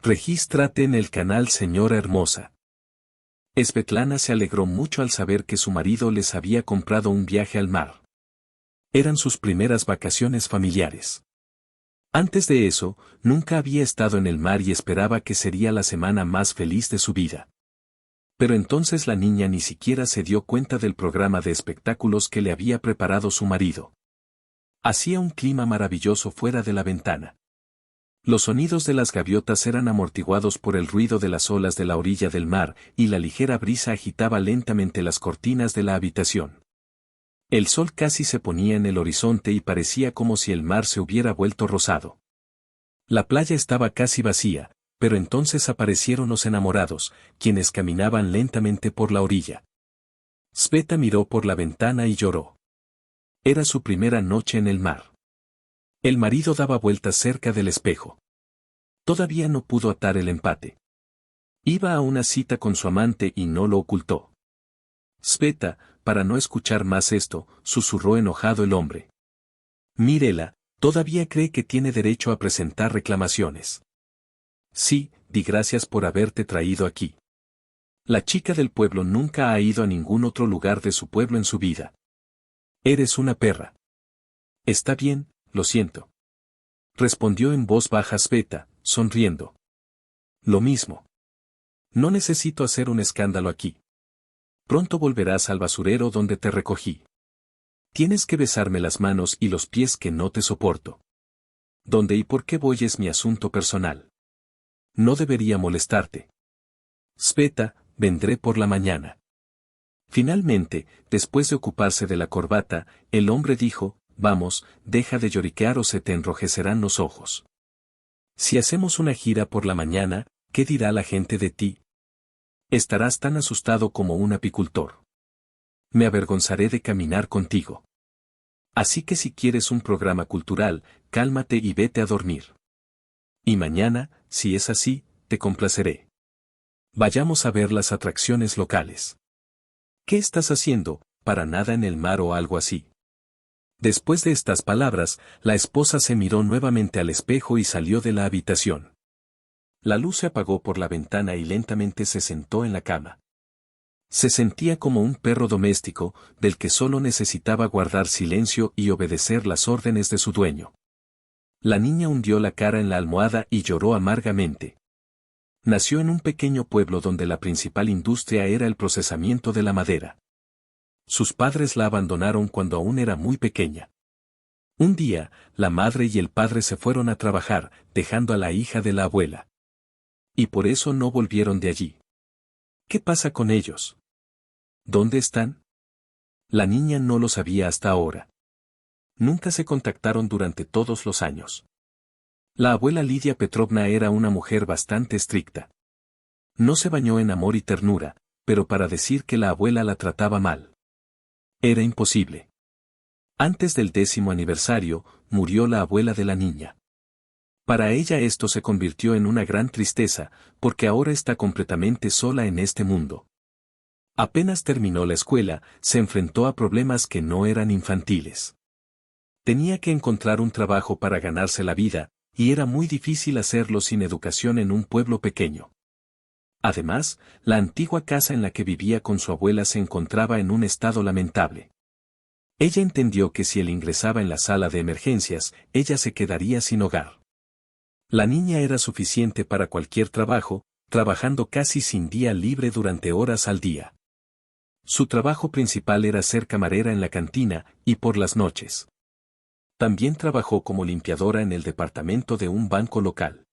Regístrate en el canal Señora Hermosa. Svetlana se alegró mucho al saber que su marido les había comprado un viaje al mar. Eran sus primeras vacaciones familiares. Antes de eso, nunca había estado en el mar y esperaba que sería la semana más feliz de su vida. Pero entonces la niña ni siquiera se dio cuenta del programa de espectáculos que le había preparado su marido. Hacía un clima maravilloso fuera de la ventana. Los sonidos de las gaviotas eran amortiguados por el ruido de las olas de la orilla del mar, y la ligera brisa agitaba lentamente las cortinas de la habitación. El sol casi se ponía en el horizonte y parecía como si el mar se hubiera vuelto rosado. La playa estaba casi vacía, pero entonces aparecieron los enamorados, quienes caminaban lentamente por la orilla. Sveta miró por la ventana y lloró. Era su primera noche en el mar. El marido daba vueltas cerca del espejo. Todavía no pudo atar el empate. Iba a una cita con su amante y no lo ocultó. Sveta, para no escuchar más esto, susurró enojado el hombre. Mírela, todavía cree que tiene derecho a presentar reclamaciones. Sí, di gracias por haberte traído aquí. La chica del pueblo nunca ha ido a ningún otro lugar de su pueblo en su vida. Eres una perra. Está bien, lo siento. Respondió en voz baja Sveta, sonriendo. Lo mismo. No necesito hacer un escándalo aquí. Pronto volverás al basurero donde te recogí. Tienes que besarme las manos y los pies que no te soporto. ¿Dónde y por qué voy es mi asunto personal? No debería molestarte. Sveta, vendré por la mañana. Finalmente, después de ocuparse de la corbata, el hombre dijo, vamos, deja de lloriquear o se te enrojecerán los ojos. Si hacemos una gira por la mañana, ¿qué dirá la gente de ti? Estarás tan asustado como un apicultor. Me avergonzaré de caminar contigo. Así que si quieres un programa cultural, cálmate y vete a dormir. Y mañana, si es así, te complaceré. Vayamos a ver las atracciones locales. ¿Qué estás haciendo, para nada en el mar o algo así? Después de estas palabras, la esposa se miró nuevamente al espejo y salió de la habitación. La luz se apagó por la ventana y lentamente se sentó en la cama. Se sentía como un perro doméstico, del que solo necesitaba guardar silencio y obedecer las órdenes de su dueño. La niña hundió la cara en la almohada y lloró amargamente. Nació en un pequeño pueblo donde la principal industria era el procesamiento de la madera. Sus padres la abandonaron cuando aún era muy pequeña. Un día, la madre y el padre se fueron a trabajar, dejando a la hija de la abuela. Y por eso no volvieron de allí. ¿Qué pasa con ellos? ¿Dónde están? La niña no lo sabía hasta ahora. Nunca se contactaron durante todos los años. La abuela Lidia Petrovna era una mujer bastante estricta. No se bañó en amor y ternura, pero para decir que la abuela la trataba mal. Era imposible. Antes del 10º aniversario, murió la abuela de la niña. Para ella esto se convirtió en una gran tristeza, porque ahora está completamente sola en este mundo. Apenas terminó la escuela, se enfrentó a problemas que no eran infantiles. Tenía que encontrar un trabajo para ganarse la vida, y era muy difícil hacerlo sin educación en un pueblo pequeño. Además, la antigua casa en la que vivía con su abuela se encontraba en un estado lamentable. Ella entendió que si él ingresaba en la sala de emergencias, ella se quedaría sin hogar. La niña era suficiente para cualquier trabajo, trabajando casi sin día libre durante horas al día. Su trabajo principal era ser camarera en la cantina, y por las noches. También trabajó como limpiadora en el departamento de un banco local.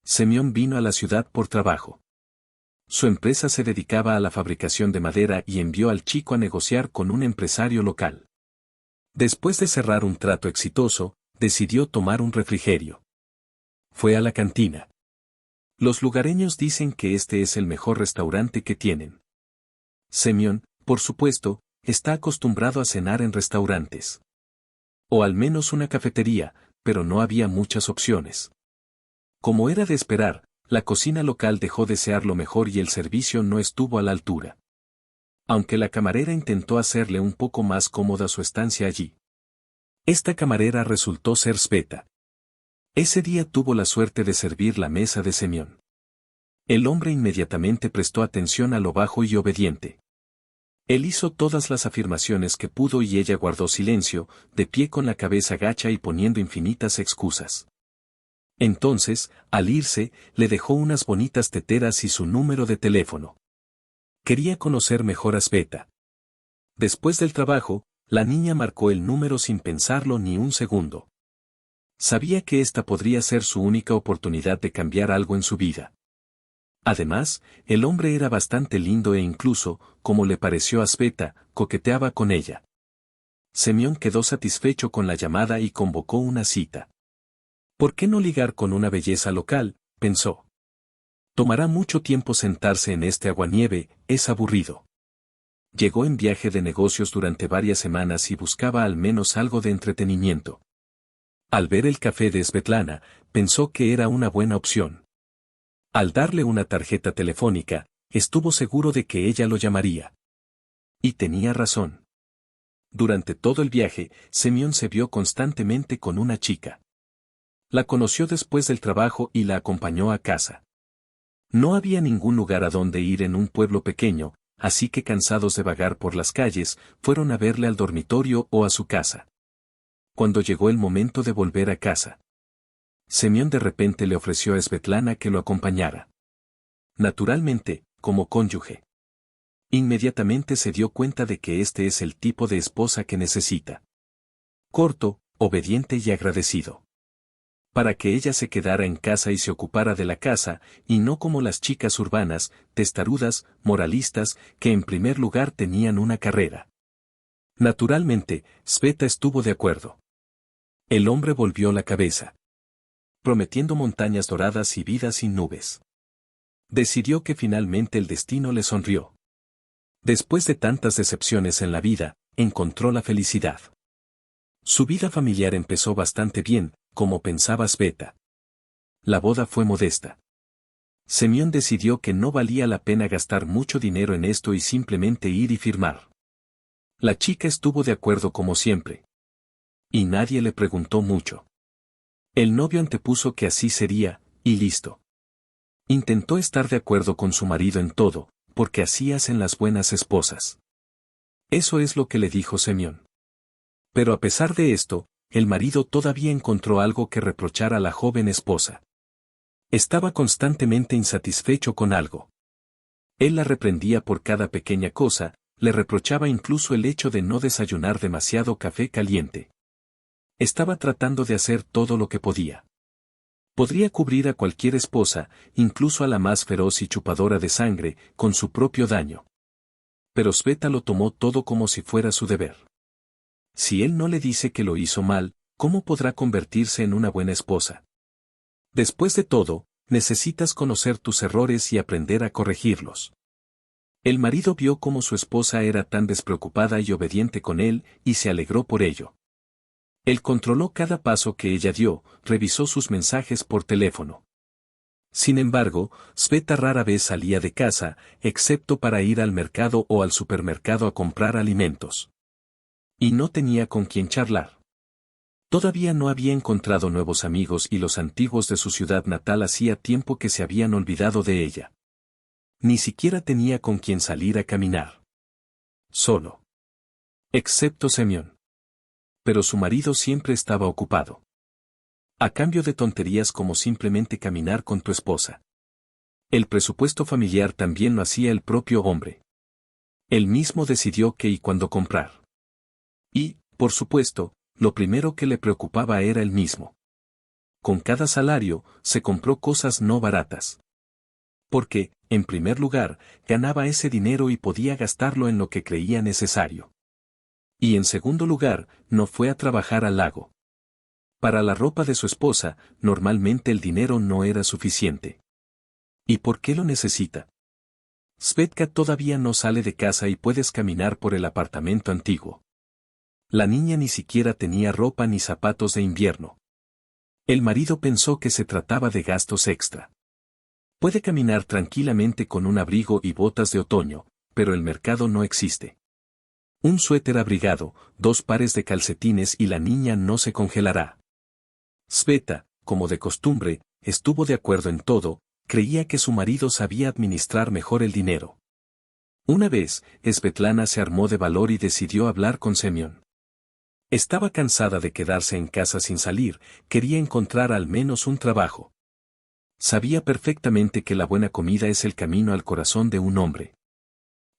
Semyon vino a la ciudad por trabajo. Su empresa se dedicaba a la fabricación de madera y envió al chico a negociar con un empresario local. Después de cerrar un trato exitoso, decidió tomar un refrigerio. Fue a la cantina. Los lugareños dicen que este es el mejor restaurante que tienen. Semyon, por supuesto, está acostumbrado a cenar en restaurantes. O al menos una cafetería, pero no había muchas opciones. Como era de esperar, la cocina local dejó desear lo mejor y el servicio no estuvo a la altura. Aunque la camarera intentó hacerle un poco más cómoda su estancia allí. Esta camarera resultó ser Sveta. Ese día tuvo la suerte de servir la mesa de Semyon. El hombre inmediatamente prestó atención a lo bajo y obediente. Él hizo todas las afirmaciones que pudo y ella guardó silencio, de pie con la cabeza gacha y poniendo infinitas excusas. Entonces, al irse, le dejó unas bonitas teteras y su número de teléfono. Quería conocer mejor a Sveta. Después del trabajo, la niña marcó el número sin pensarlo ni un segundo. Sabía que esta podría ser su única oportunidad de cambiar algo en su vida. Además, el hombre era bastante lindo e incluso, como le pareció a Sveta, coqueteaba con ella. Semyon quedó satisfecho con la llamada y convocó una cita. ¿Por qué no ligar con una belleza local?, pensó. Tomará mucho tiempo sentarse en este aguanieve, es aburrido. Llegó en viaje de negocios durante varias semanas y buscaba al menos algo de entretenimiento. Al ver el café de Svetlana, pensó que era una buena opción. Al darle una tarjeta telefónica, estuvo seguro de que ella lo llamaría. Y tenía razón. Durante todo el viaje, Semyon se vio constantemente con una chica. La conoció después del trabajo y la acompañó a casa. No había ningún lugar a donde ir en un pueblo pequeño, así que cansados de vagar por las calles, fueron a verle al dormitorio o a su casa. Cuando llegó el momento de volver a casa, Semyon de repente le ofreció a Svetlana que lo acompañara. Naturalmente, como cónyuge. Inmediatamente se dio cuenta de que este es el tipo de esposa que necesita. Corto, obediente y agradecido. Para que ella se quedara en casa y se ocupara de la casa, y no como las chicas urbanas, testarudas, moralistas, que en primer lugar tenían una carrera. Naturalmente, Sveta estuvo de acuerdo. El hombre volvió la cabeza, prometiendo montañas doradas y vida sin nubes. Decidió que finalmente el destino le sonrió. Después de tantas decepciones en la vida, encontró la felicidad. Su vida familiar empezó bastante bien, como pensaba Sveta. La boda fue modesta. Semyon decidió que no valía la pena gastar mucho dinero en esto y simplemente ir y firmar. La chica estuvo de acuerdo como siempre. Y nadie le preguntó mucho. El novio antepuso que así sería, y listo. Intentó estar de acuerdo con su marido en todo, porque así hacen las buenas esposas. Eso es lo que le dijo Semyon. Pero a pesar de esto, el marido todavía encontró algo que reprochar a la joven esposa. Estaba constantemente insatisfecho con algo. Él la reprendía por cada pequeña cosa, le reprochaba incluso el hecho de no desayunar demasiado café caliente. Estaba tratando de hacer todo lo que podía. Podría cubrir a cualquier esposa, incluso a la más feroz y chupadora de sangre, con su propio daño. Pero Sveta lo tomó todo como si fuera su deber. Si él no le dice que lo hizo mal, ¿cómo podrá convertirse en una buena esposa? Después de todo, necesitas conocer tus errores y aprender a corregirlos. El marido vio cómo su esposa era tan despreocupada y obediente con él, y se alegró por ello. Él controló cada paso que ella dio, revisó sus mensajes por teléfono. Sin embargo, Sveta rara vez salía de casa, excepto para ir al mercado o al supermercado a comprar alimentos. Y no tenía con quién charlar. Todavía no había encontrado nuevos amigos y los antiguos de su ciudad natal hacía tiempo que se habían olvidado de ella. Ni siquiera tenía con quién salir a caminar. Solo. Excepto Semyon. Pero su marido siempre estaba ocupado. A cambio de tonterías como simplemente caminar con tu esposa. El presupuesto familiar también lo hacía el propio hombre. Él mismo decidió qué y cuándo comprar. Y, por supuesto, lo primero que le preocupaba era él mismo. Con cada salario, se compró cosas no baratas. Porque, en primer lugar, ganaba ese dinero y podía gastarlo en lo que creía necesario. Y en segundo lugar, no fue a trabajar al lago. Para la ropa de su esposa, normalmente el dinero no era suficiente. ¿Y por qué lo necesita? Svetka todavía no sale de casa y puedes caminar por el apartamento antiguo. La niña ni siquiera tenía ropa ni zapatos de invierno. El marido pensó que se trataba de gastos extra. Puede caminar tranquilamente con un abrigo y botas de otoño, pero el mercado no existe. Un suéter abrigado, 2 pares de calcetines y la niña no se congelará. Sveta, como de costumbre, estuvo de acuerdo en todo, creía que su marido sabía administrar mejor el dinero. Una vez, Svetlana se armó de valor y decidió hablar con Semyon. Estaba cansada de quedarse en casa sin salir, quería encontrar al menos un trabajo. Sabía perfectamente que la buena comida es el camino al corazón de un hombre.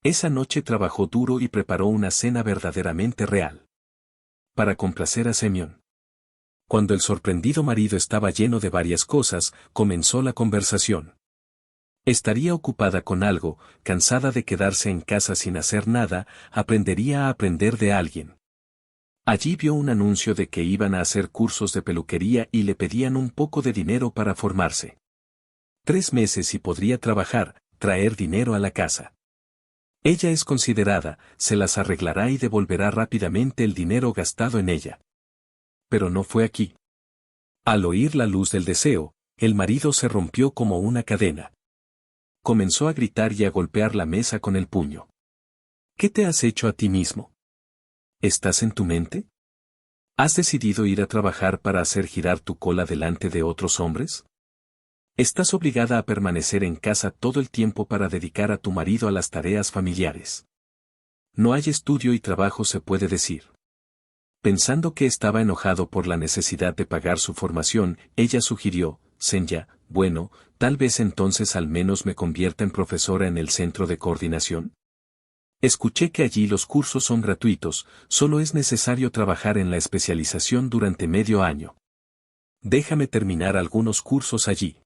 Esa noche trabajó duro y preparó una cena verdaderamente real. Para complacer a Semyon. Cuando el sorprendido marido estaba lleno de varias cosas, comenzó la conversación. Estaría ocupada con algo, cansada de quedarse en casa sin hacer nada, aprendería a aprender de alguien. Allí vio un anuncio de que iban a hacer cursos de peluquería y le pedían un poco de dinero para formarse. 3 meses y podría trabajar, traer dinero a la casa. Ella es considerada, se las arreglará y devolverá rápidamente el dinero gastado en ella. Pero no fue aquí. Al oír la luz del deseo, el marido se rompió como una cadena. Comenzó a gritar y a golpear la mesa con el puño. ¿Qué te has hecho a ti mismo? ¿Estás en tu mente? ¿Has decidido ir a trabajar para hacer girar tu cola delante de otros hombres? Estás obligada a permanecer en casa todo el tiempo para dedicar a tu marido a las tareas familiares. No hay estudio y trabajo, se puede decir. Pensando que estaba enojado por la necesidad de pagar su formación, ella sugirió, Senya, bueno, tal vez entonces al menos me convierta en profesora en el centro de coordinación. Escuché que allí los cursos son gratuitos, solo es necesario trabajar en la especialización durante medio año. Déjame terminar algunos cursos allí.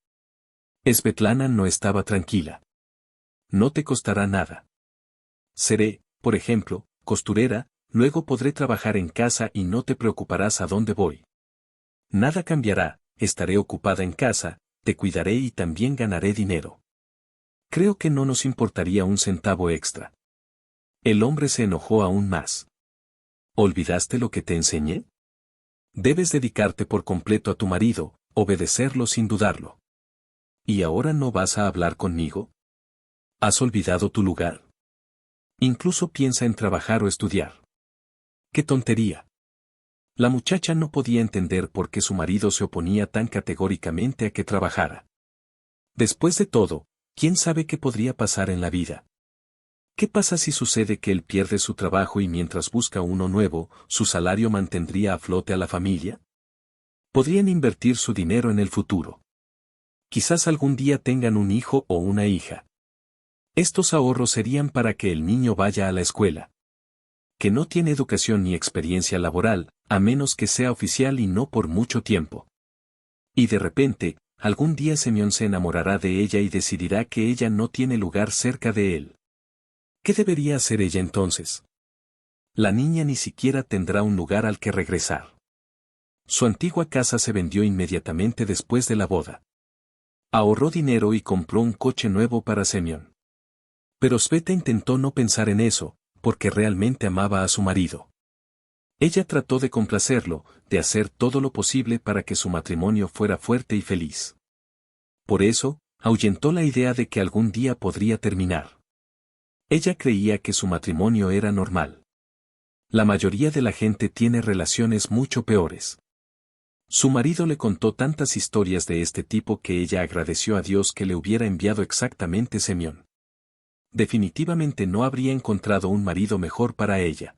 Svetlana no estaba tranquila. No te costará nada. Seré, por ejemplo, costurera, luego podré trabajar en casa y no te preocuparás a dónde voy. Nada cambiará, estaré ocupada en casa, te cuidaré y también ganaré dinero. Creo que no nos importaría un centavo extra. El hombre se enojó aún más. ¿Olvidaste lo que te enseñé? Debes dedicarte por completo a tu marido, obedecerlo sin dudarlo. ¿Y ahora no vas a hablar conmigo? ¿Has olvidado tu lugar? Incluso piensa en trabajar o estudiar. ¡Qué tontería! La muchacha no podía entender por qué su marido se oponía tan categóricamente a que trabajara. Después de todo, ¿quién sabe qué podría pasar en la vida? ¿Qué pasa si sucede que él pierde su trabajo y mientras busca uno nuevo, su salario mantendría a flote a la familia? Podrían invertir su dinero en el futuro. Quizás algún día tengan un hijo o una hija. Estos ahorros serían para que el niño vaya a la escuela. Que no tiene educación ni experiencia laboral, a menos que sea oficial y no por mucho tiempo. Y de repente, algún día Semyon se enamorará de ella y decidirá que ella no tiene lugar cerca de él. ¿Qué debería hacer ella entonces? La niña ni siquiera tendrá un lugar al que regresar. Su antigua casa se vendió inmediatamente después de la boda. Ahorró dinero y compró un coche nuevo para Semyon. Pero Sveta intentó no pensar en eso, porque realmente amaba a su marido. Ella trató de complacerlo, de hacer todo lo posible para que su matrimonio fuera fuerte y feliz. Por eso, ahuyentó la idea de que algún día podría terminar. Ella creía que su matrimonio era normal. La mayoría de la gente tiene relaciones mucho peores. Su marido le contó tantas historias de este tipo que ella agradeció a Dios que le hubiera enviado exactamente Semyon. Definitivamente no habría encontrado un marido mejor para ella.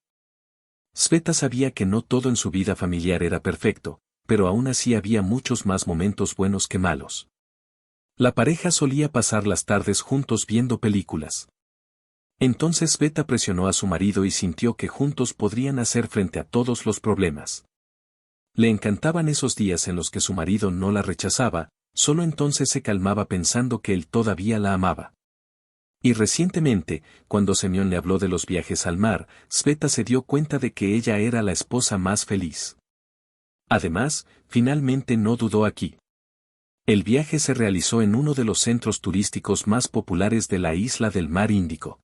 Sveta sabía que no todo en su vida familiar era perfecto, pero aún así había muchos más momentos buenos que malos. La pareja solía pasar las tardes juntos viendo películas. Entonces Sveta presionó a su marido y sintió que juntos podrían hacer frente a todos los problemas. Le encantaban esos días en los que su marido no la rechazaba, solo entonces se calmaba pensando que él todavía la amaba. Y recientemente, cuando Semyon le habló de los viajes al mar, Sveta se dio cuenta de que ella era la esposa más feliz. Además, finalmente no dudó aquí. El viaje se realizó en uno de los centros turísticos más populares de la isla del Mar Índico.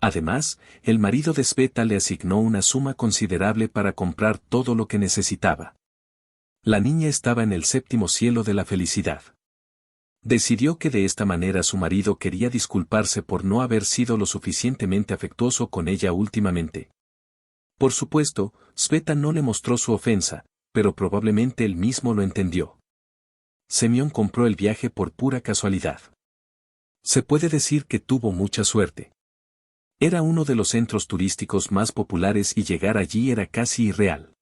Además, el marido de Sveta le asignó una suma considerable para comprar todo lo que necesitaba. La niña estaba en el séptimo cielo de la felicidad. Decidió que de esta manera su marido quería disculparse por no haber sido lo suficientemente afectuoso con ella últimamente. Por supuesto, Sveta no le mostró su ofensa, pero probablemente él mismo lo entendió. Semyon compró el viaje por pura casualidad. Se puede decir que tuvo mucha suerte. Era uno de los centros turísticos más populares y llegar allí era casi irreal.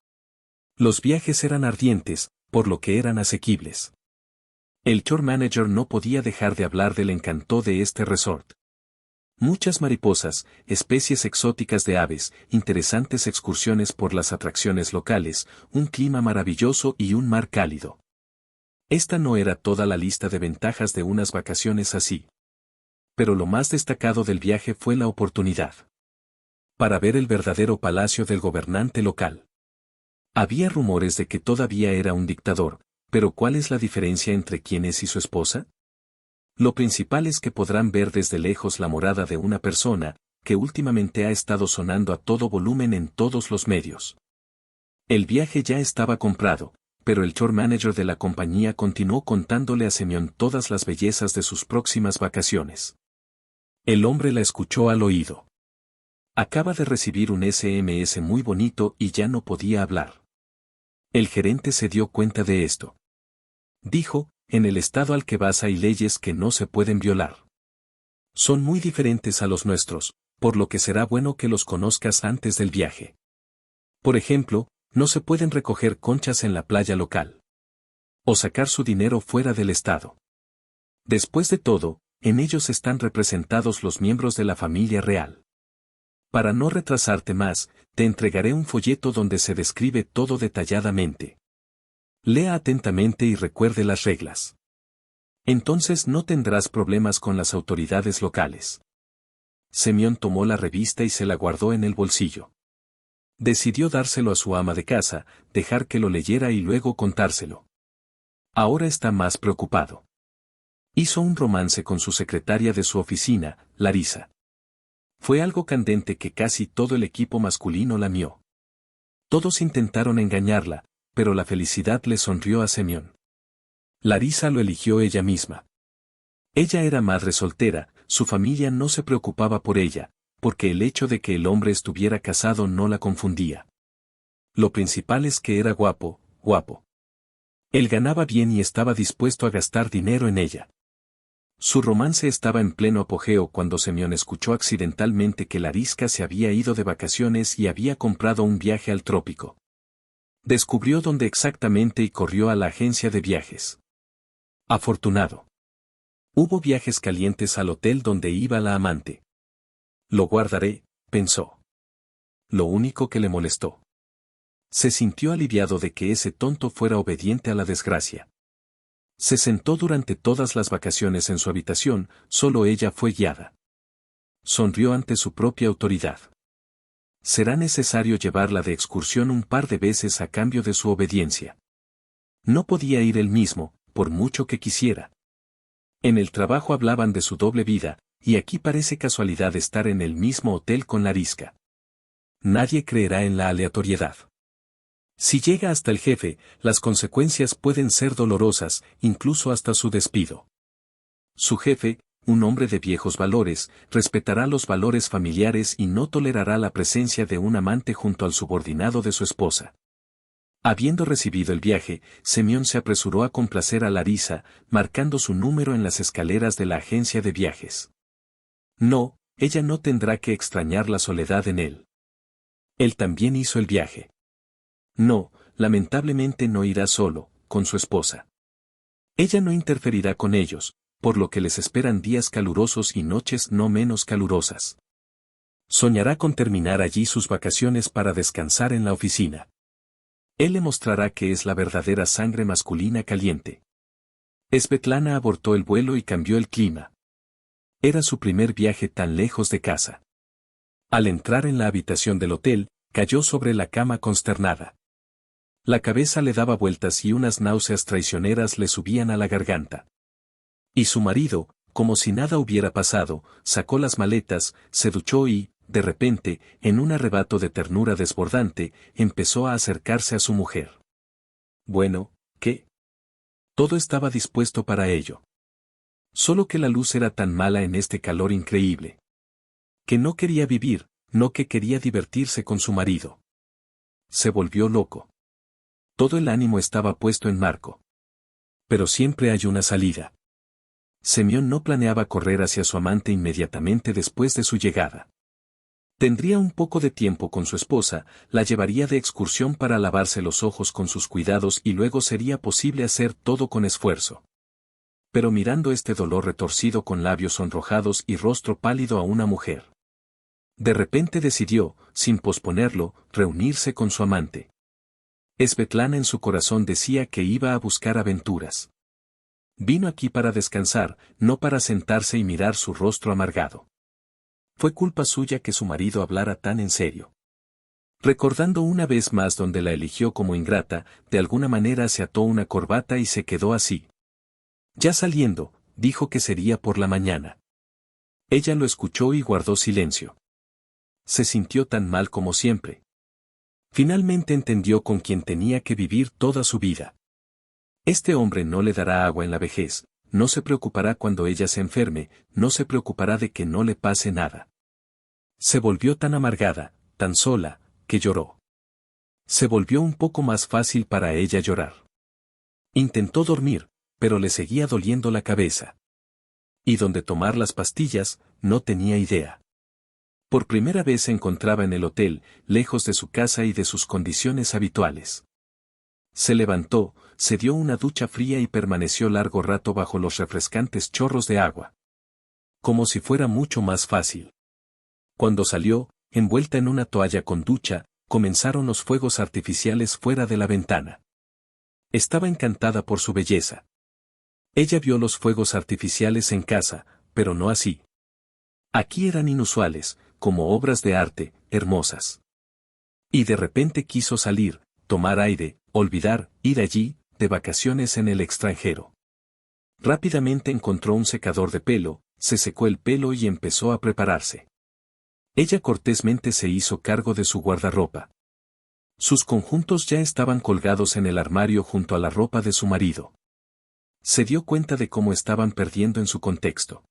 Los viajes eran ardientes, por lo que eran asequibles. El tour manager no podía dejar de hablar del encanto de este resort. Muchas mariposas, especies exóticas de aves, interesantes excursiones por las atracciones locales, un clima maravilloso y un mar cálido. Esta no era toda la lista de ventajas de unas vacaciones así. Pero lo más destacado del viaje fue la oportunidad para ver el verdadero palacio del gobernante local. Había rumores de que todavía era un dictador, pero ¿cuál es la diferencia entre quién es y su esposa? Lo principal es que podrán ver desde lejos la morada de una persona, que últimamente ha estado sonando a todo volumen en todos los medios. El viaje ya estaba comprado, pero el tour manager de la compañía continuó contándole a Semyon todas las bellezas de sus próximas vacaciones. El hombre la escuchó al oído. Acaba de recibir un SMS muy bonito y ya no podía hablar. El gerente se dio cuenta de esto. Dijo, en el estado al que vas hay leyes que no se pueden violar. Son muy diferentes a los nuestros, por lo que será bueno que los conozcas antes del viaje. Por ejemplo, no se pueden recoger conchas en la playa local. O sacar su dinero fuera del estado. Después de todo, en ellos están representados los miembros de la familia real. Para no retrasarte más, te entregaré un folleto donde se describe todo detalladamente. Lea atentamente y recuerde las reglas. Entonces no tendrás problemas con las autoridades locales. Semyon tomó la revista y se la guardó en el bolsillo. Decidió dárselo a su ama de casa, dejar que lo leyera y luego contárselo. Ahora está más preocupado. Hizo un romance con su secretaria de su oficina, Larisa. Fue algo candente que casi todo el equipo masculino lamió. Todos intentaron engañarla, pero la felicidad le sonrió a Semyon. Larisa lo eligió ella misma. Ella era madre soltera, su familia no se preocupaba por ella, porque el hecho de que el hombre estuviera casado no la confundía. Lo principal es que era guapo, guapo. Él ganaba bien y estaba dispuesto a gastar dinero en ella. Su romance estaba en pleno apogeo cuando Semyon escuchó accidentalmente que Larisa se había ido de vacaciones y había comprado un viaje al trópico. Descubrió dónde exactamente y corrió a la agencia de viajes. Afortunado. Hubo viajes calientes al hotel donde iba la amante. Lo guardaré, pensó. Lo único que le molestó. Se sintió aliviado de que ese tonto fuera obediente a la desgracia. Se sentó durante todas las vacaciones en su habitación, solo ella fue guiada. Sonrió ante su propia autoridad. Será necesario llevarla de excursión un par de veces a cambio de su obediencia. No podía ir él mismo, por mucho que quisiera. En el trabajo hablaban de su doble vida, y aquí parece casualidad estar en el mismo hotel con Larisa. Nadie creerá en la aleatoriedad. Si llega hasta el jefe, las consecuencias pueden ser dolorosas, incluso hasta su despido. Su jefe, un hombre de viejos valores, respetará los valores familiares y no tolerará la presencia de un amante junto al subordinado de su esposa. Habiendo recibido el viaje, Semyon se apresuró a complacer a Larisa, marcando su número en las escaleras de la agencia de viajes. No, ella no tendrá que extrañar la soledad en él. Él también hizo el viaje. No, lamentablemente no irá solo, con su esposa. Ella no interferirá con ellos, por lo que les esperan días calurosos y noches no menos calurosas. Soñará con terminar allí sus vacaciones para descansar en la oficina. Él le mostrará que es la verdadera sangre masculina caliente. Svetlana abortó el vuelo y cambió el clima. Era su primer viaje tan lejos de casa. Al entrar en la habitación del hotel, cayó sobre la cama consternada. La cabeza le daba vueltas y unas náuseas traicioneras le subían a la garganta. Y su marido, como si nada hubiera pasado, sacó las maletas, se duchó y, de repente, en un arrebato de ternura desbordante, empezó a acercarse a su mujer. Bueno, ¿qué? Todo estaba dispuesto para ello. Solo que la luz era tan mala en este calor increíble. Que no quería vivir, no que quería divertirse con su marido. Se volvió loco. Todo el ánimo estaba puesto en Marco. Pero siempre hay una salida. Semyon no planeaba correr hacia su amante inmediatamente después de su llegada. Tendría un poco de tiempo con su esposa, la llevaría de excursión para lavarse los ojos con sus cuidados y luego sería posible hacer todo con esfuerzo. Pero mirando este dolor retorcido con labios sonrojados y rostro pálido a una mujer. De repente decidió, sin posponerlo, reunirse con su amante. Svetlana en su corazón decía que iba a buscar aventuras. Vino aquí para descansar, no para sentarse y mirar su rostro amargado. Fue culpa suya que su marido hablara tan en serio. Recordando una vez más donde la eligió como ingrata, de alguna manera se ató una corbata y se quedó así. Ya saliendo, dijo que sería por la mañana. Ella lo escuchó y guardó silencio. Se sintió tan mal como siempre. Finalmente entendió con quién tenía que vivir toda su vida. Este hombre no le dará agua en la vejez, no se preocupará cuando ella se enferme, no se preocupará de que no le pase nada. Se volvió tan amargada, tan sola, que lloró. Se volvió un poco más fácil para ella llorar. Intentó dormir, pero le seguía doliendo la cabeza. Y dónde tomar las pastillas, no tenía idea. Por primera vez se encontraba en el hotel, lejos de su casa y de sus condiciones habituales. Se levantó, se dio una ducha fría y permaneció largo rato bajo los refrescantes chorros de agua. Como si fuera mucho más fácil. Cuando salió, envuelta en una toalla con ducha, comenzaron los fuegos artificiales fuera de la ventana. Estaba encantada por su belleza. Ella vio los fuegos artificiales en casa, pero no así. Aquí eran inusuales, como obras de arte, hermosas. Y de repente quiso salir, tomar aire, olvidar, ir allí, de vacaciones en el extranjero. Rápidamente encontró un secador de pelo, se secó el pelo y empezó a prepararse. Ella cortésmente se hizo cargo de su guardarropa. Sus conjuntos ya estaban colgados en el armario junto a la ropa de su marido. Se dio cuenta de cómo estaban perdiendo en su contexto.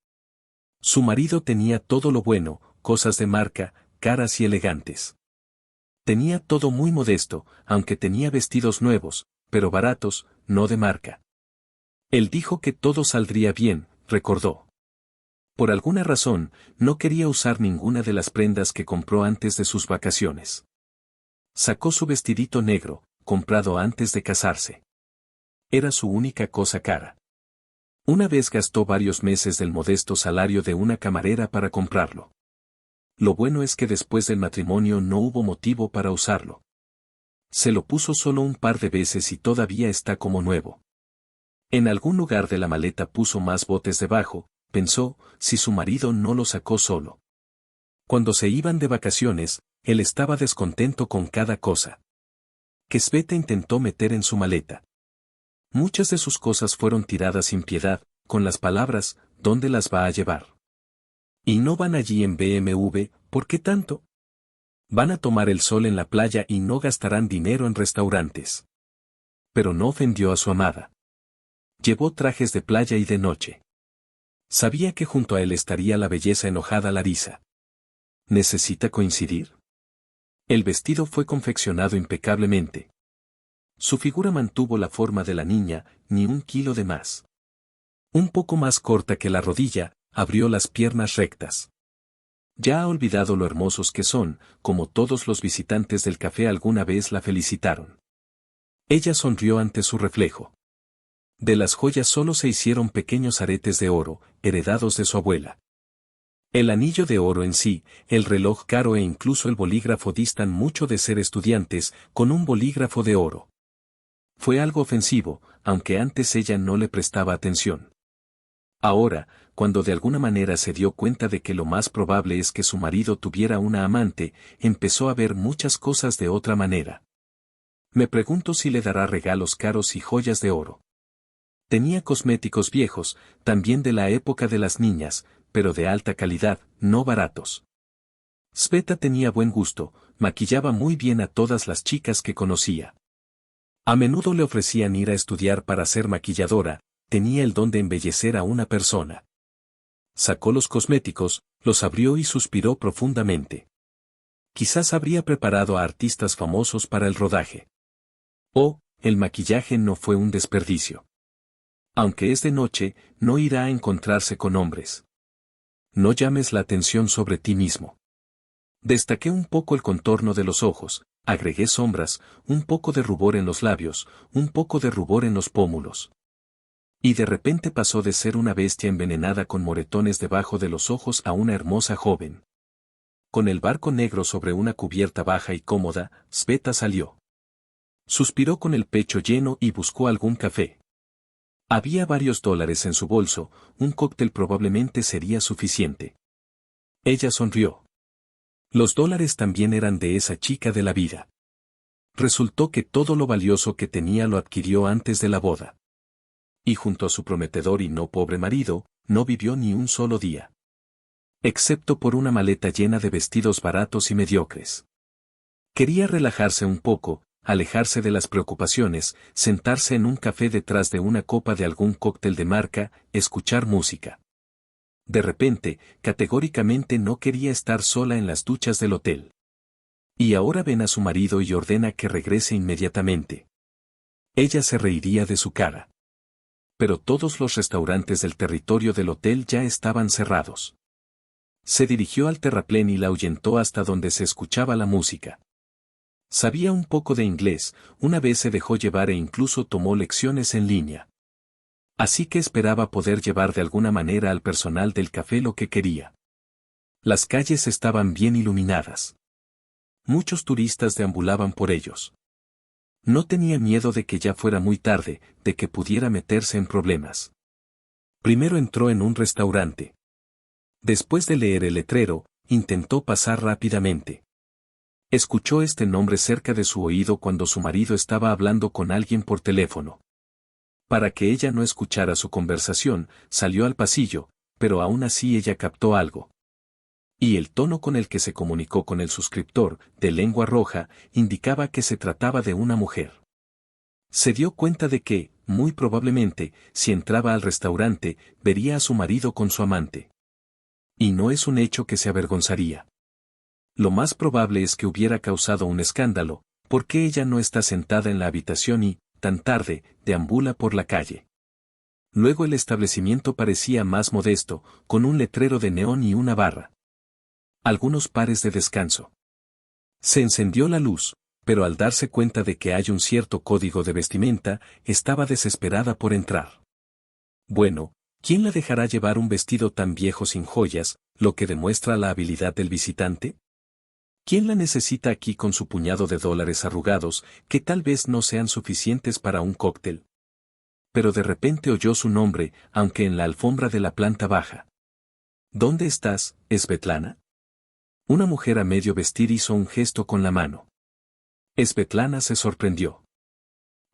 Su marido tenía todo lo bueno, cosas de marca, caras y elegantes. Tenía todo muy modesto, aunque tenía vestidos nuevos, pero baratos, no de marca. Él dijo que todo saldría bien, recordó. Por alguna razón, no quería usar ninguna de las prendas que compró antes de sus vacaciones. Sacó su vestidito negro, comprado antes de casarse. Era su única cosa cara. Una vez gastó varios meses del modesto salario de una camarera para comprarlo. Lo bueno es que después del matrimonio no hubo motivo para usarlo. Se lo puso solo un par de veces y todavía está como nuevo. En algún lugar de la maleta puso más botes debajo, pensó, si su marido no lo sacó solo. Cuando se iban de vacaciones, él estaba descontento con cada cosa que Sveta intentó meter en su maleta. Muchas de sus cosas fueron tiradas sin piedad, con las palabras, ¿dónde las va a llevar? Y no van allí en BMW, ¿por qué tanto? Van a tomar el sol en la playa y no gastarán dinero en restaurantes. Pero no ofendió a su amada. Llevó trajes de playa y de noche. Sabía que junto a él estaría la belleza enojada Larisa. ¿Necesita coincidir? El vestido fue confeccionado impecablemente. Su figura mantuvo la forma de la niña, ni un kilo de más. Un poco más corta que la rodilla, abrió las piernas rectas. Ya ha olvidado lo hermosos que son, como todos los visitantes del café alguna vez la felicitaron. Ella sonrió ante su reflejo. De las joyas solo se hicieron pequeños aretes de oro, heredados de su abuela. El anillo de oro en sí, el reloj caro e incluso el bolígrafo distan mucho de ser estudiantes, con un bolígrafo de oro. Fue algo ofensivo, aunque antes ella no le prestaba atención. Ahora, cuando de alguna manera se dio cuenta de que lo más probable es que su marido tuviera una amante, empezó a ver muchas cosas de otra manera. Me pregunto si le dará regalos caros y joyas de oro. Tenía cosméticos viejos, también de la época de las niñas, pero de alta calidad, no baratos. Sveta tenía buen gusto, maquillaba muy bien a todas las chicas que conocía. A menudo le ofrecían ir a estudiar para ser maquilladora, tenía el don de embellecer a una persona. Sacó los cosméticos, los abrió y suspiró profundamente. Quizás habría preparado a artistas famosos para el rodaje. Oh, el maquillaje no fue un desperdicio. Aunque es de noche, no irá a encontrarse con hombres. No llames la atención sobre ti mismo. Destaqué un poco el contorno de los ojos, agregué sombras, un poco de rubor en los labios, un poco de rubor en los pómulos. Y de repente pasó de ser una bestia envenenada con moretones debajo de los ojos a una hermosa joven. Con el barco negro sobre una cubierta baja y cómoda, Sveta salió. Suspiró con el pecho lleno y buscó algún café. Había varios dólares en su bolso, un cóctel probablemente sería suficiente. Ella sonrió. Los dólares también eran de esa chica de la vida. Resultó que todo lo valioso que tenía lo adquirió antes de la boda. Y junto a su prometedor y no pobre marido, no vivió ni un solo día. Excepto por una maleta llena de vestidos baratos y mediocres. Quería relajarse un poco, alejarse de las preocupaciones, sentarse en un café detrás de una copa de algún cóctel de marca, escuchar música. De repente, categóricamente no quería estar sola en las duchas del hotel. Y ahora ven a su marido y ordena que regrese inmediatamente. Ella se reiría de su cara. Pero todos los restaurantes del territorio del hotel ya estaban cerrados. Se dirigió al terraplén y la ahuyentó hasta donde se escuchaba la música. Sabía un poco de inglés, una vez se dejó llevar e incluso tomó lecciones en línea. Así que esperaba poder llevar de alguna manera al personal del café lo que quería. Las calles estaban bien iluminadas. Muchos turistas deambulaban por ellos. No tenía miedo de que ya fuera muy tarde, de que pudiera meterse en problemas. Primero entró en un restaurante. Después de leer el letrero, intentó pasar rápidamente. Escuchó este nombre cerca de su oído cuando su marido estaba hablando con alguien por teléfono. Para que ella no escuchara su conversación, salió al pasillo, pero aún así ella captó algo. Y el tono con el que se comunicó con el suscriptor, de lengua roja, indicaba que se trataba de una mujer. Se dio cuenta de que, muy probablemente, si entraba al restaurante, vería a su marido con su amante. Y no es un hecho que se avergonzaría. Lo más probable es que hubiera causado un escándalo, porque ella no está sentada en la habitación y, tan tarde, deambula por la calle. Luego el establecimiento parecía más modesto, con un letrero de neón y una barra. Algunos pares de descanso. Se encendió la luz, pero al darse cuenta de que hay un cierto código de vestimenta, estaba desesperada por entrar. Bueno, ¿quién la dejará llevar un vestido tan viejo sin joyas, lo que demuestra la habilidad del visitante? ¿Quién la necesita aquí con su puñado de dólares arrugados, que tal vez no sean suficientes para un cóctel? Pero de repente oyó su nombre, aunque en la alfombra de la planta baja. ¿Dónde estás, Svetlana? Una mujer a medio vestir hizo un gesto con la mano. Svetlana se sorprendió.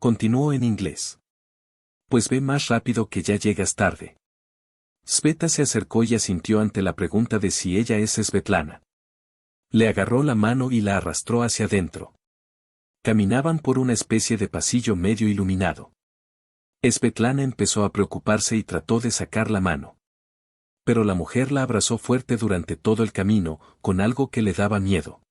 Continuó en inglés. Pues ve más rápido que ya llegas tarde. Sveta se acercó y asintió ante la pregunta de si ella es Svetlana. Le agarró la mano y la arrastró hacia adentro. Caminaban por una especie de pasillo medio iluminado. Svetlana empezó a preocuparse y trató de sacar la mano. Pero la mujer la abrazó fuerte durante todo el camino, con algo que le daba miedo.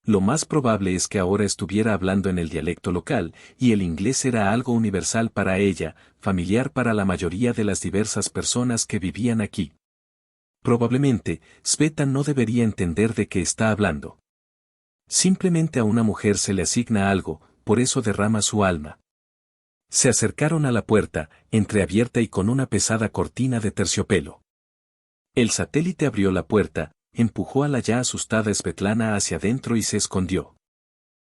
Lo más probable es que ahora estuviera hablando en el dialecto local, y el inglés era algo universal para ella, familiar para la mayoría de las diversas personas que vivían aquí. Probablemente, Sveta no debería entender de qué está hablando. Simplemente a una mujer se le asigna algo, por eso derrama su alma. Se acercaron a la puerta, entreabierta y con una pesada cortina de terciopelo. El satélite abrió la puerta, empujó a la ya asustada Svetlana hacia adentro y se escondió.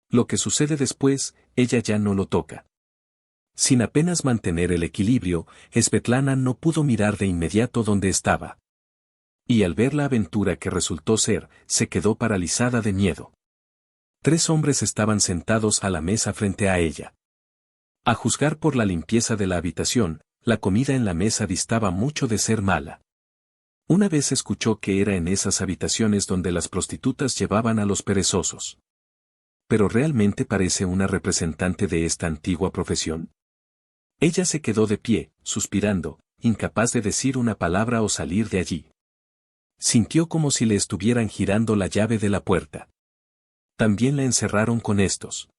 Lo que sucede después, ella ya no lo toca. Sin apenas mantener el equilibrio, Svetlana no pudo mirar de inmediato donde estaba. Y al ver la aventura que resultó ser, se quedó paralizada de miedo. 3 hombres estaban sentados a la mesa frente a ella. A juzgar por la limpieza de la habitación, la comida en la mesa distaba mucho de ser mala. Una vez escuchó que era en esas habitaciones donde las prostitutas llevaban a los perezosos. ¿Pero realmente parece una representante de esta antigua profesión? Ella se quedó de pie, suspirando, incapaz de decir una palabra o salir de allí. Sintió como si le estuvieran girando la llave de la puerta. También la encerraron con estos.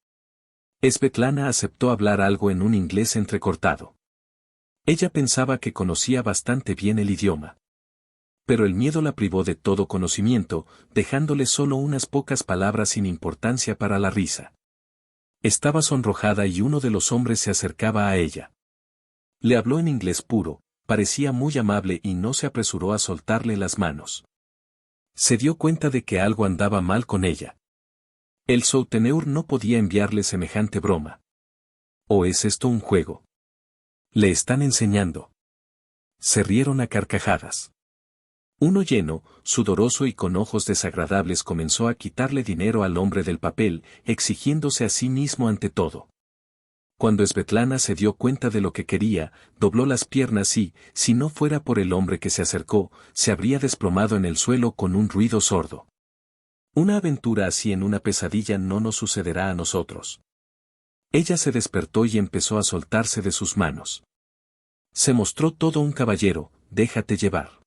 Svetlana aceptó hablar algo en un inglés entrecortado. Ella pensaba que conocía bastante bien el idioma. Pero el miedo la privó de todo conocimiento, dejándole solo unas pocas palabras sin importancia para la risa. Estaba sonrojada y uno de los hombres se acercaba a ella. Le habló en inglés puro, parecía muy amable y no se apresuró a soltarle las manos. Se dio cuenta de que algo andaba mal con ella. El souteneur no podía enviarle semejante broma. ¿O es esto un juego? Le están enseñando. Se rieron a carcajadas. Uno lleno, sudoroso y con ojos desagradables comenzó a quitarle dinero al hombre del papel, exigiéndose a sí mismo ante todo. Cuando Svetlana se dio cuenta de lo que quería, dobló las piernas y, si no fuera por el hombre que se acercó, se habría desplomado en el suelo con un ruido sordo. Una aventura así en una pesadilla no nos sucederá a nosotros. Ella se despertó y empezó a soltarse de sus manos. Se mostró todo un caballero, déjate llevar.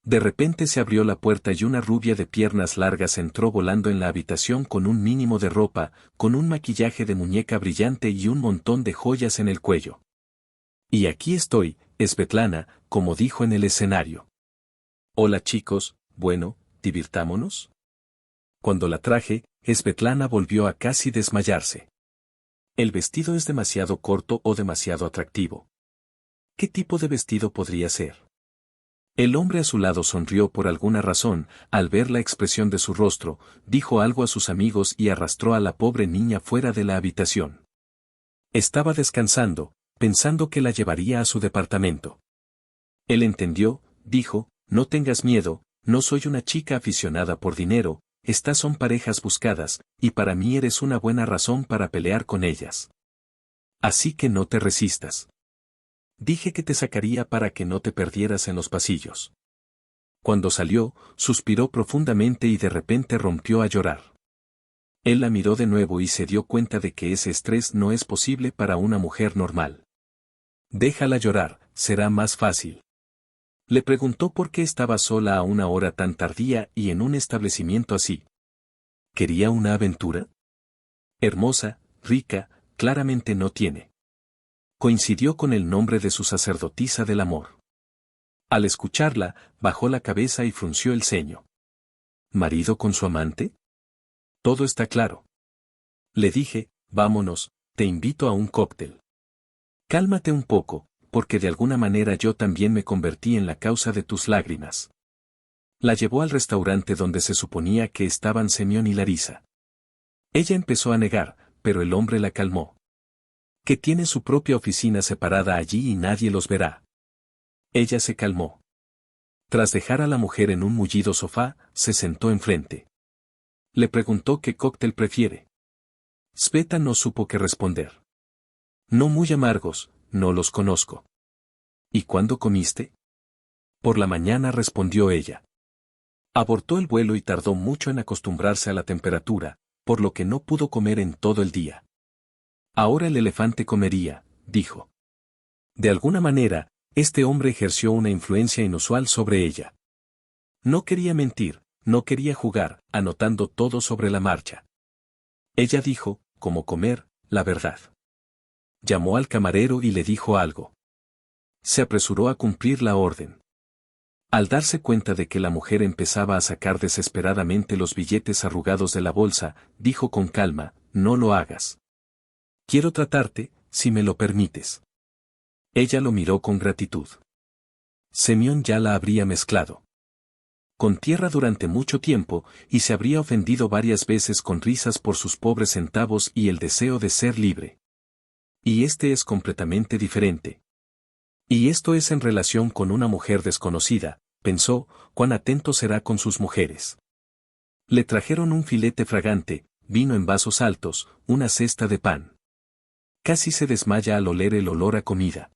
De repente se abrió la puerta y una rubia de piernas largas entró volando en la habitación con un mínimo de ropa, con un maquillaje de muñeca brillante y un montón de joyas en el cuello. Y aquí estoy, Svetlana, como dijo en el escenario. Hola chicos, bueno, divirtámonos. Cuando la traje, Svetlana volvió a casi desmayarse. El vestido es demasiado corto o demasiado atractivo. ¿Qué tipo de vestido podría ser? El hombre a su lado sonrió por alguna razón, al ver la expresión de su rostro, dijo algo a sus amigos y arrastró a la pobre niña fuera de la habitación. Estaba descansando, pensando que la llevaría a su departamento. Él entendió, dijo, no tengas miedo, no soy una chica aficionada por dinero, estas son parejas buscadas, y para mí eres una buena razón para pelear con ellas. Así que no te resistas. Dije que te sacaría para que no te perdieras en los pasillos. Cuando salió, suspiró profundamente y de repente rompió a llorar. Él la miró de nuevo y se dio cuenta de que ese estrés no es posible para una mujer normal. Déjala llorar, será más fácil. Le preguntó por qué estaba sola a una hora tan tardía y en un establecimiento así. ¿Quería una aventura? Hermosa, rica, claramente no tiene. Coincidió con el nombre de su sacerdotisa del amor. Al escucharla, bajó la cabeza y frunció el ceño. ¿Marido con su amante? Todo está claro. Le dije, vámonos, te invito a un cóctel. Cálmate un poco, porque de alguna manera yo también me convertí en la causa de tus lágrimas. La llevó al restaurante donde se suponía que estaban Semyon y Larisa. Ella empezó a negar, pero el hombre la calmó. Que tiene su propia oficina separada allí y nadie los verá. Ella se calmó. Tras dejar a la mujer en un mullido sofá, se sentó enfrente. Le preguntó qué cóctel prefiere. Sveta no supo qué responder. No muy amargos, no los conozco. ¿Y cuándo comiste? Por la mañana respondió ella. Abortó el vuelo y tardó mucho en acostumbrarse a la temperatura, por lo que no pudo comer en todo el día. Ahora el elefante comería, dijo. De alguna manera, este hombre ejerció una influencia inusual sobre ella. No quería mentir, no quería jugar, anotando todo sobre la marcha. Ella dijo, como comer, la verdad. Llamó al camarero y le dijo algo. Se apresuró a cumplir la orden. Al darse cuenta de que la mujer empezaba a sacar desesperadamente los billetes arrugados de la bolsa, dijo con calma, no lo hagas. Quiero tratarte, si me lo permites. Ella lo miró con gratitud. Semyon ya la habría mezclado con tierra durante mucho tiempo, y se habría ofendido varias veces con risas por sus pobres centavos y el deseo de ser libre. Y este es completamente diferente. Y esto es en relación con una mujer desconocida, pensó, cuán atento será con sus mujeres. Le trajeron un filete fragante, vino en vasos altos, una cesta de pan. Casi se desmaya al oler el olor a comida.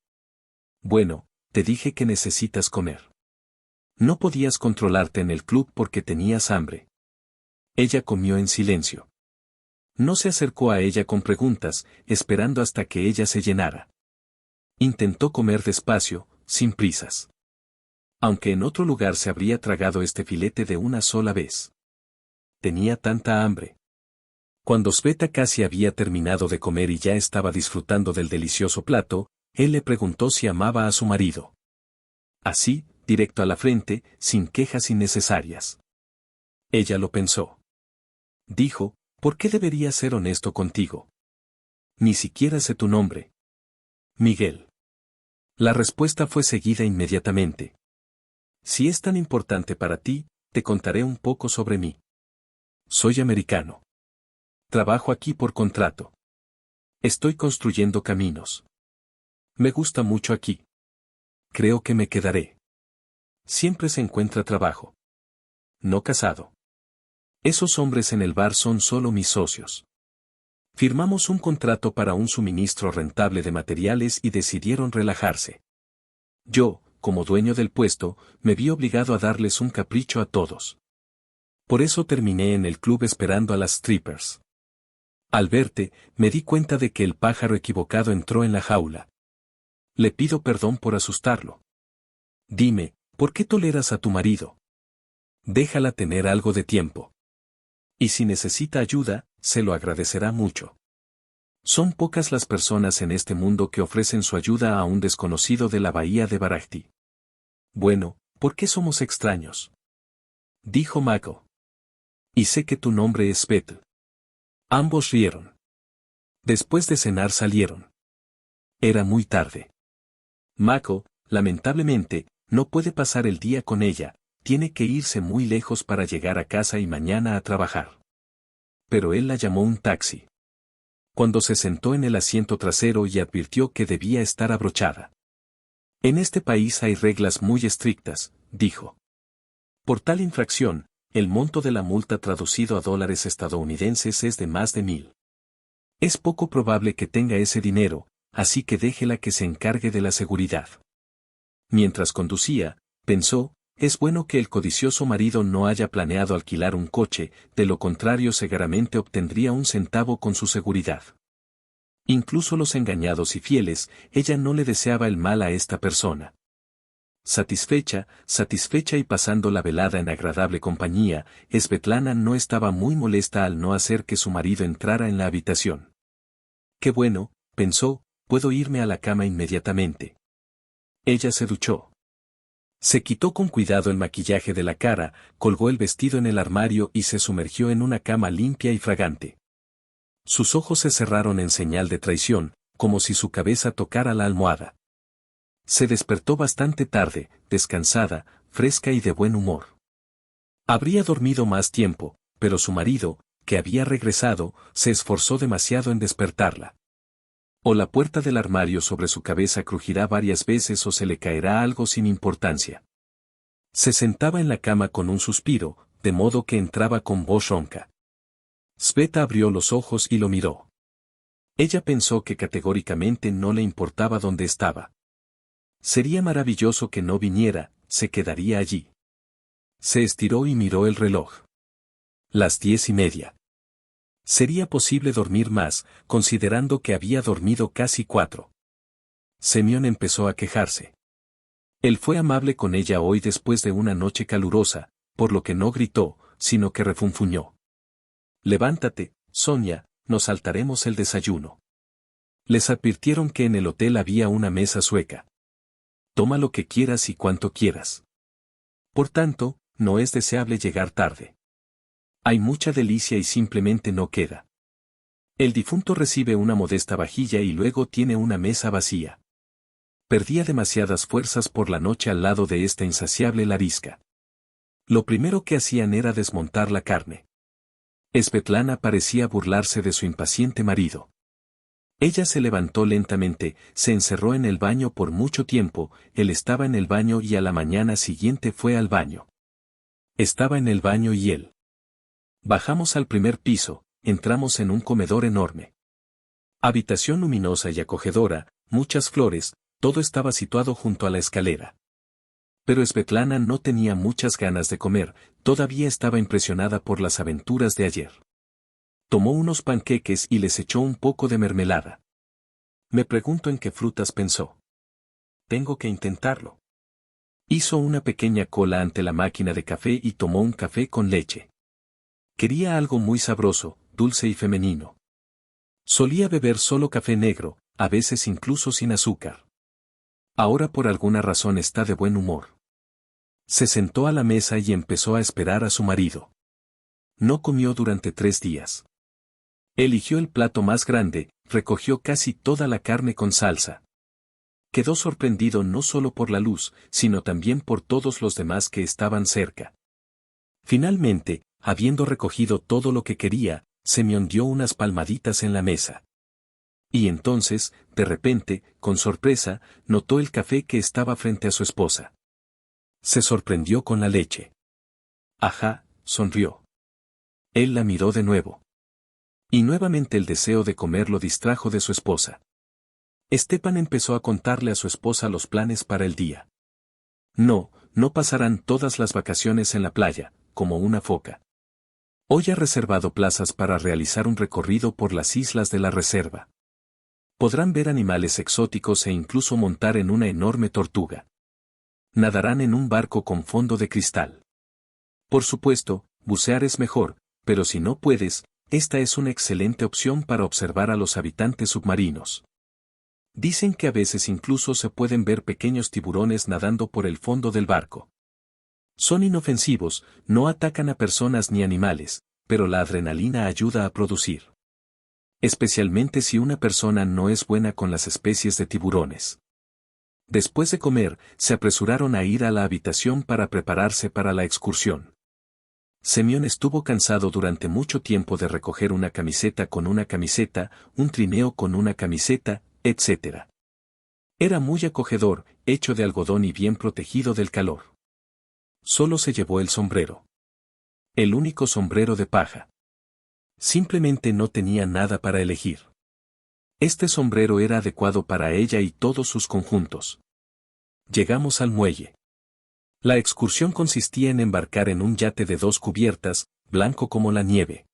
Bueno, te dije que necesitas comer. No podías controlarte en el club porque tenías hambre. Ella comió en silencio. No se acercó a ella con preguntas, esperando hasta que ella se llenara. Intentó comer despacio, sin prisas. Aunque en otro lugar se habría tragado este filete de una sola vez. Tenía tanta hambre. Cuando Sveta casi había terminado de comer y ya estaba disfrutando del delicioso plato, Él le preguntó si amaba a su marido. Así, directo a la frente, sin quejas innecesarias. Ella lo pensó. Dijo, ¿por qué debería ser honesto contigo? Ni siquiera sé tu nombre. Miguel. La respuesta fue seguida inmediatamente. Si es tan importante para ti, te contaré un poco sobre mí. Soy americano. Trabajo aquí por contrato. Estoy construyendo caminos. Me gusta mucho aquí. Creo que me quedaré. Siempre se encuentra trabajo. No casado. Esos hombres en el bar son solo mis socios. Firmamos un contrato para un suministro rentable de materiales y decidieron relajarse. Yo, como dueño del puesto, me vi obligado a darles un capricho a todos. Por eso terminé en el club esperando a las strippers. Al verte, me di cuenta de que el pájaro equivocado entró en la jaula. Le pido perdón por asustarlo. Dime, ¿por qué toleras a tu marido? Déjala tener algo de tiempo. Y si necesita ayuda, se lo agradecerá mucho. Son pocas las personas en este mundo que ofrecen su ayuda a un desconocido de la bahía de Barahti. Bueno, ¿por qué somos extraños? Dijo Mako. Y sé que tu nombre es Beth. Ambos rieron. Después de cenar salieron. Era muy tarde. Mako, lamentablemente, no puede pasar el día con ella, tiene que irse muy lejos para llegar a casa y mañana a trabajar. Pero él la llamó un taxi. Cuando se sentó en el asiento trasero y advirtió que debía estar abrochada. En este país hay reglas muy estrictas, dijo. Por tal infracción, el monto de la multa traducido a dólares estadounidenses es de más de 1,000. Es poco probable que tenga ese dinero, así que déjela que se encargue de la seguridad. Mientras conducía, pensó, es bueno que el codicioso marido no haya planeado alquilar un coche, de lo contrario seguramente obtendría un centavo con su seguridad. Incluso los engañados y fieles, ella no le deseaba el mal a esta persona. Satisfecha y pasando la velada en agradable compañía, Svetlana no estaba muy molesta al no hacer que su marido entrara en la habitación. Qué bueno, pensó, puedo irme a la cama inmediatamente. Ella se duchó. Se quitó con cuidado el maquillaje de la cara, colgó el vestido en el armario y se sumergió en una cama limpia y fragante. Sus ojos se cerraron en señal de traición, como si su cabeza tocara la almohada. Se despertó bastante tarde, descansada, fresca y de buen humor. Habría dormido más tiempo, pero su marido, que había regresado, se esforzó demasiado en despertarla. O la puerta del armario sobre su cabeza crujirá varias veces o se le caerá algo sin importancia. Se sentaba en la cama con un suspiro, de modo que entraba con voz ronca. Sveta abrió los ojos y lo miró. Ella pensó que categóricamente no le importaba dónde estaba. Sería maravilloso que no viniera, se quedaría allí. Se estiró y miró el reloj. Las 10:30. Sería posible dormir más, considerando que había dormido casi 4. Semyon empezó a quejarse. Él fue amable con ella hoy después de una noche calurosa, por lo que no gritó, sino que refunfuñó. Levántate, Sonia, nos saltaremos el desayuno. Les advirtieron que en el hotel había una mesa sueca. Toma lo que quieras y cuanto quieras. Por tanto, no es deseable llegar tarde. Hay mucha delicia y simplemente no queda. El difunto recibe una modesta vajilla y luego tiene una mesa vacía. Perdía demasiadas fuerzas por la noche al lado de esta insaciable larisca. Lo primero que hacían era desmontar la carne. Svetlana parecía burlarse de su impaciente marido. Ella se levantó lentamente, se encerró en el baño por mucho tiempo, él estaba en el baño y a la mañana siguiente fue al baño. Estaba en el baño y él. Bajamos al primer piso, entramos en un comedor enorme. Habitación luminosa y acogedora, muchas flores, todo estaba situado junto a la escalera. Pero Svetlana no tenía muchas ganas de comer, todavía estaba impresionada por las aventuras de ayer. Tomó unos panqueques y les echó un poco de mermelada. Me pregunto en qué frutas pensó. Tengo que intentarlo. Hizo una pequeña cola ante la máquina de café y tomó un café con leche. Quería algo muy sabroso, dulce y femenino. Solía beber solo café negro, a veces incluso sin azúcar. Ahora por alguna razón está de buen humor. Se sentó a la mesa y empezó a esperar a su marido. No comió durante 3 días. Eligió el plato más grande, recogió casi toda la carne con salsa. Quedó sorprendido no solo por la luz, sino también por todos los demás que estaban cerca. Finalmente, habiendo recogido todo lo que quería, Semyon dio unas palmaditas en la mesa. Y entonces, de repente, con sorpresa, notó el café que estaba frente a su esposa. Se sorprendió con la leche. Ajá, sonrió. Él la miró de nuevo. Y nuevamente el deseo de comer lo distrajo de su esposa. Stepan empezó a contarle a su esposa los planes para el día. No pasarán todas las vacaciones en la playa, como una foca. Hoy ha reservado plazas para realizar un recorrido por las islas de la reserva. Podrán ver animales exóticos e incluso montar en una enorme tortuga. Nadarán en un barco con fondo de cristal. Por supuesto, bucear es mejor, pero si no puedes, esta es una excelente opción para observar a los habitantes submarinos. Dicen que a veces incluso se pueden ver pequeños tiburones nadando por el fondo del barco. Son inofensivos, no atacan a personas ni animales, pero la adrenalina ayuda a producir. Especialmente si una persona no es buena con las especies de tiburones. Después de comer, se apresuraron a ir a la habitación para prepararse para la excursión. Semyon estuvo cansado durante mucho tiempo de recoger una camiseta con una camiseta, un trineo con una camiseta, etc. Era muy acogedor, hecho de algodón y bien protegido del calor. Solo se llevó el sombrero. El único sombrero de paja. Simplemente no tenía nada para elegir. Este sombrero era adecuado para ella y todos sus conjuntos. Llegamos al muelle. La excursión consistía en embarcar en un yate de 2 cubiertas, blanco como la nieve.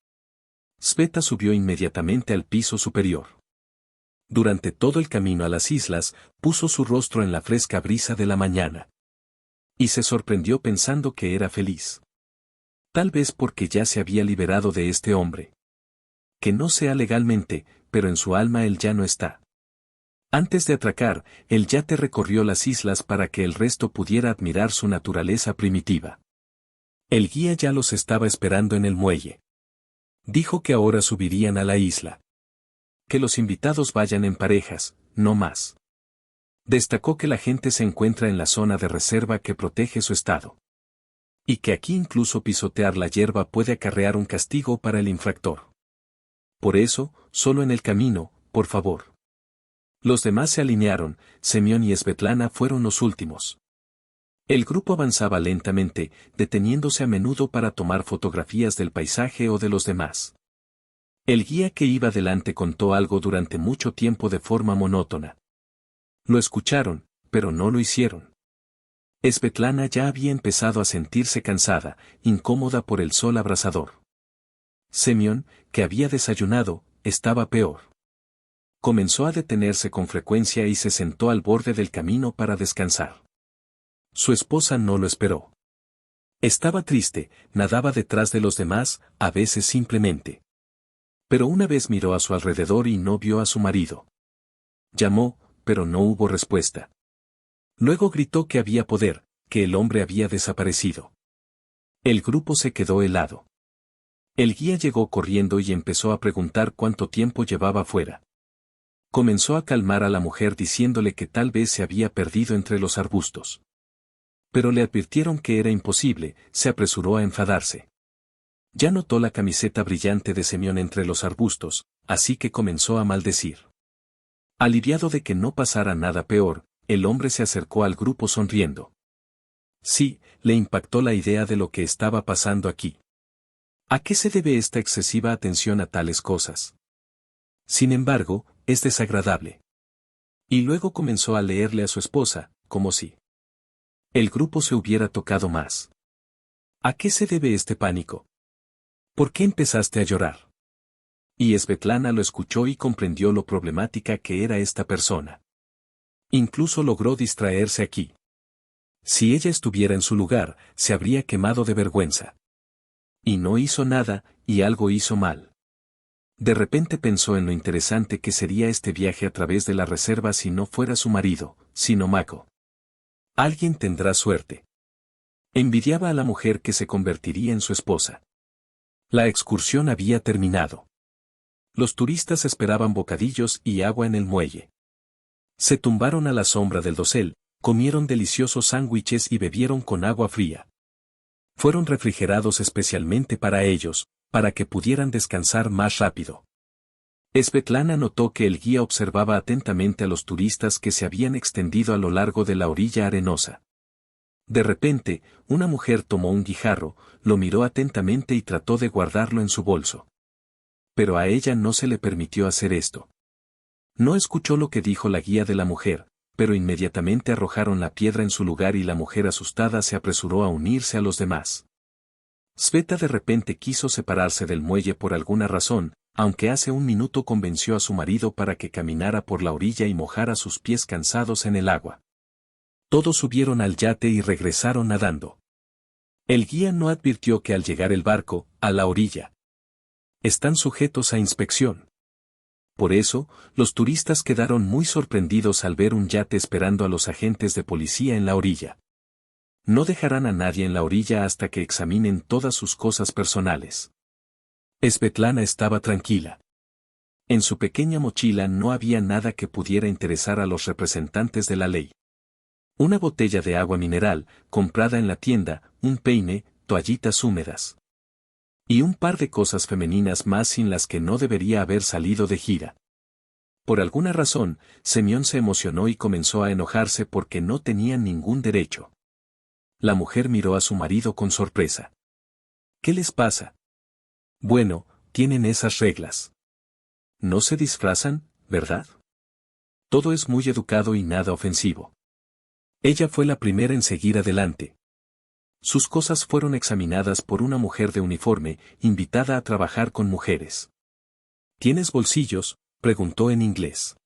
Sveta subió inmediatamente al piso superior. Durante todo el camino a las islas, puso su rostro en la fresca brisa de la mañana. Y se sorprendió pensando que era feliz. Tal vez porque ya se había liberado de este hombre. Que no sea legalmente, pero en su alma él ya no está. Antes de atracar, el yate recorrió las islas para que el resto pudiera admirar su naturaleza primitiva. El guía ya los estaba esperando en el muelle. Dijo que ahora subirían a la isla. Que los invitados vayan en parejas, no más. Destacó que la gente se encuentra en la zona de reserva que protege su estado. Y que aquí incluso pisotear la hierba puede acarrear un castigo para el infractor. Por eso, solo en el camino, por favor. Los demás se alinearon, Semyon y Svetlana fueron los últimos. El grupo avanzaba lentamente, deteniéndose a menudo para tomar fotografías del paisaje o de los demás. El guía que iba delante contó algo durante mucho tiempo de forma monótona. Lo escucharon, pero no lo hicieron. Svetlana ya había empezado a sentirse cansada, incómoda por el sol abrasador. Semyon, que había desayunado, estaba peor. Comenzó a detenerse con frecuencia y se sentó al borde del camino para descansar. Su esposa no lo esperó. Estaba triste, nadaba detrás de los demás, a veces simplemente. Pero una vez miró a su alrededor y no vio a su marido. Llamó, pero no hubo respuesta. Luego gritó que había poder, que el hombre había desaparecido. El grupo se quedó helado. El guía llegó corriendo y empezó a preguntar cuánto tiempo llevaba fuera. Comenzó a calmar a la mujer diciéndole que tal vez se había perdido entre los arbustos. Pero le advirtieron que era imposible, se apresuró a enfadarse. Ya notó la camiseta brillante de Semyon entre los arbustos, así que comenzó a maldecir. Aliviado de que no pasara nada peor, el hombre se acercó al grupo sonriendo. Sí, le impactó la idea de lo que estaba pasando aquí. ¿A qué se debe esta excesiva atención a tales cosas? Sin embargo, es desagradable. Y luego comenzó a leerle a su esposa, como si el grupo se hubiera tocado más. ¿A qué se debe este pánico? ¿Por qué empezaste a llorar? Y Svetlana lo escuchó y comprendió lo problemática que era esta persona. Incluso logró distraerse aquí. Si ella estuviera en su lugar, se habría quemado de vergüenza. Y no hizo nada, y algo hizo mal. De repente pensó en lo interesante que sería este viaje a través de la reserva si no fuera su marido, sino Mako. Alguien tendrá suerte. Envidiaba a la mujer que se convertiría en su esposa. La excursión había terminado. Los turistas esperaban bocadillos y agua en el muelle. Se tumbaron a la sombra del dosel, comieron deliciosos sándwiches y bebieron con agua fría. Fueron refrigerados especialmente para ellos, para que pudieran descansar más rápido. Svetlana notó que el guía observaba atentamente a los turistas que se habían extendido a lo largo de la orilla arenosa. De repente, una mujer tomó un guijarro, lo miró atentamente y trató de guardarlo en su bolso. Pero a ella no se le permitió hacer esto. No escuchó lo que dijo la guía de la mujer, pero inmediatamente arrojaron la piedra en su lugar y la mujer asustada se apresuró a unirse a los demás. Sveta de repente quiso separarse del muelle por alguna razón, aunque hace un minuto convenció a su marido para que caminara por la orilla y mojara sus pies cansados en el agua. Todos subieron al yate y regresaron nadando. El guía no advirtió que al llegar el barco, a la orilla, están sujetos a inspección. Por eso, los turistas quedaron muy sorprendidos al ver un yate esperando a los agentes de policía en la orilla. No dejarán a nadie en la orilla hasta que examinen todas sus cosas personales. Svetlana estaba tranquila. En su pequeña mochila no había nada que pudiera interesar a los representantes de la ley. Una botella de agua mineral, comprada en la tienda, un peine, toallitas húmedas. Y un par de cosas femeninas más sin las que no debería haber salido de gira. Por alguna razón, Semyon se emocionó y comenzó a enojarse porque no tenían ningún derecho. La mujer miró a su marido con sorpresa. ¿Qué les pasa? Bueno, tienen esas reglas. No se disfrazan, ¿verdad? Todo es muy educado y nada ofensivo. Ella fue la primera en seguir adelante. Sus cosas fueron examinadas por una mujer de uniforme, invitada a trabajar con mujeres. ¿Tienes bolsillos?, preguntó en inglés.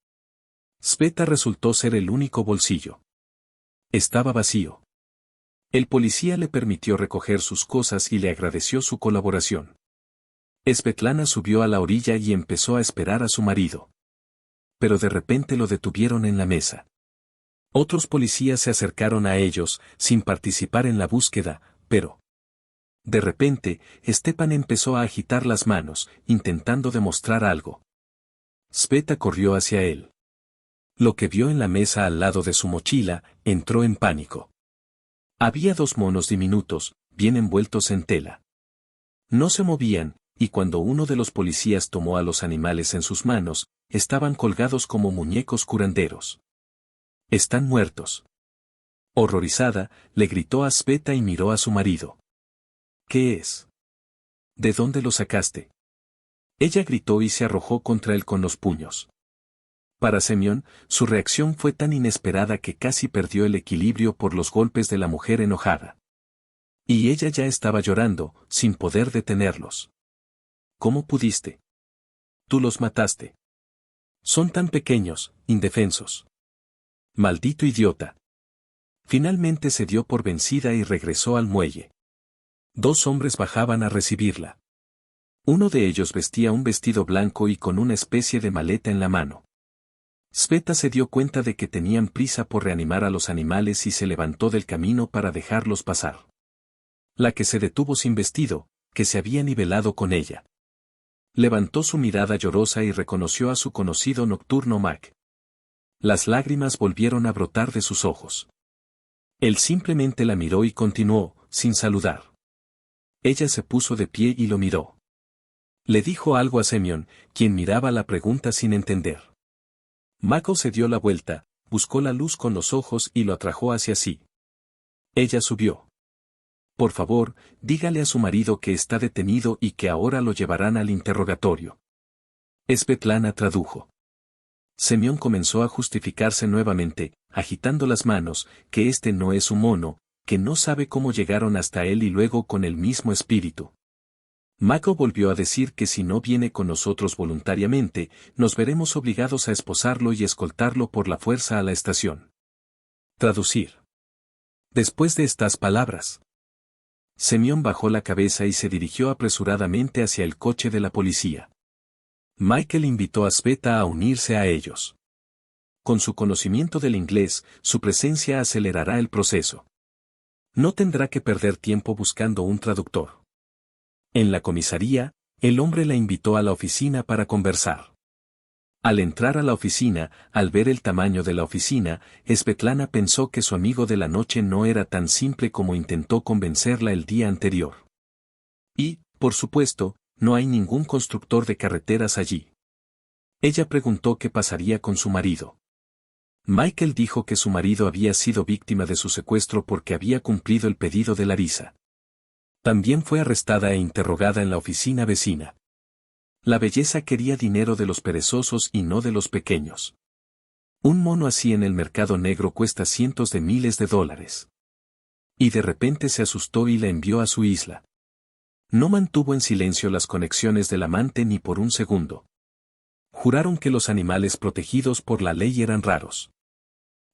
Sveta resultó ser el único bolsillo. Estaba vacío. El policía le permitió recoger sus cosas y le agradeció su colaboración. Svetlana subió a la orilla y empezó a esperar a su marido. Pero de repente lo detuvieron en la mesa. Otros policías se acercaron a ellos, sin participar en la búsqueda, pero... De repente, Stepan empezó a agitar las manos, intentando demostrar algo. Sveta corrió hacia él. Lo que vio en la mesa al lado de su mochila, entró en pánico. Había 2 monos diminutos, bien envueltos en tela. No se movían, y cuando uno de los policías tomó a los animales en sus manos, estaban colgados como muñecos curanderos. «Están muertos». Horrorizada, le gritó a Sveta y miró a su marido. «¿Qué es? ¿De dónde lo sacaste?». Ella gritó y se arrojó contra él con los puños. Para Semyon, su reacción fue tan inesperada que casi perdió el equilibrio por los golpes de la mujer enojada. Y ella ya estaba llorando, sin poder detenerlos. «¿Cómo pudiste? Tú los mataste. Son tan pequeños, indefensos. Maldito idiota». Finalmente se dio por vencida y regresó al muelle. 2 hombres bajaban a recibirla. Uno de ellos vestía un vestido blanco y con una especie de maleta en la mano. Sveta se dio cuenta de que tenían prisa por reanimar a los animales y se levantó del camino para dejarlos pasar. La que se detuvo sin vestido, que se había nivelado con ella. Levantó su mirada llorosa y reconoció a su conocido nocturno Mac. Las lágrimas volvieron a brotar de sus ojos. Él simplemente la miró y continuó, sin saludar. Ella se puso de pie y lo miró. Le dijo algo a Semyon, quien miraba la pregunta sin entender. Mako se dio la vuelta, buscó la luz con los ojos y lo atrajo hacia sí. Ella subió. «Por favor, dígale a su marido que está detenido y que ahora lo llevarán al interrogatorio». Svetlana tradujo. Semyon comenzó a justificarse nuevamente, agitando las manos, que este no es un mono, que no sabe cómo llegaron hasta él y luego con el mismo espíritu. Mako volvió a decir que si no viene con nosotros voluntariamente, nos veremos obligados a esposarlo y escoltarlo por la fuerza a la estación. Traducir. Después de estas palabras, Semyon bajó la cabeza y se dirigió apresuradamente hacia el coche de la policía. Michael invitó a Sveta a unirse a ellos. Con su conocimiento del inglés, su presencia acelerará el proceso. No tendrá que perder tiempo buscando un traductor. En la comisaría, el hombre la invitó a la oficina para conversar. Al entrar a la oficina, al ver el tamaño de la oficina, Svetlana pensó que su amigo de la noche no era tan simple como intentó convencerla el día anterior. Y, por supuesto, no hay ningún constructor de carreteras allí. Ella preguntó qué pasaría con su marido. Michael dijo que su marido había sido víctima de su secuestro porque había cumplido el pedido de Larissa. También fue arrestada e interrogada en la oficina vecina. La belleza quería dinero de los perezosos y no de los pequeños. Un mono así en el mercado negro cuesta cientos de miles de dólares. Y de repente se asustó y la envió a su isla. No mantuvo en silencio las conexiones del amante ni por un segundo. Juraron que los animales protegidos por la ley eran raros.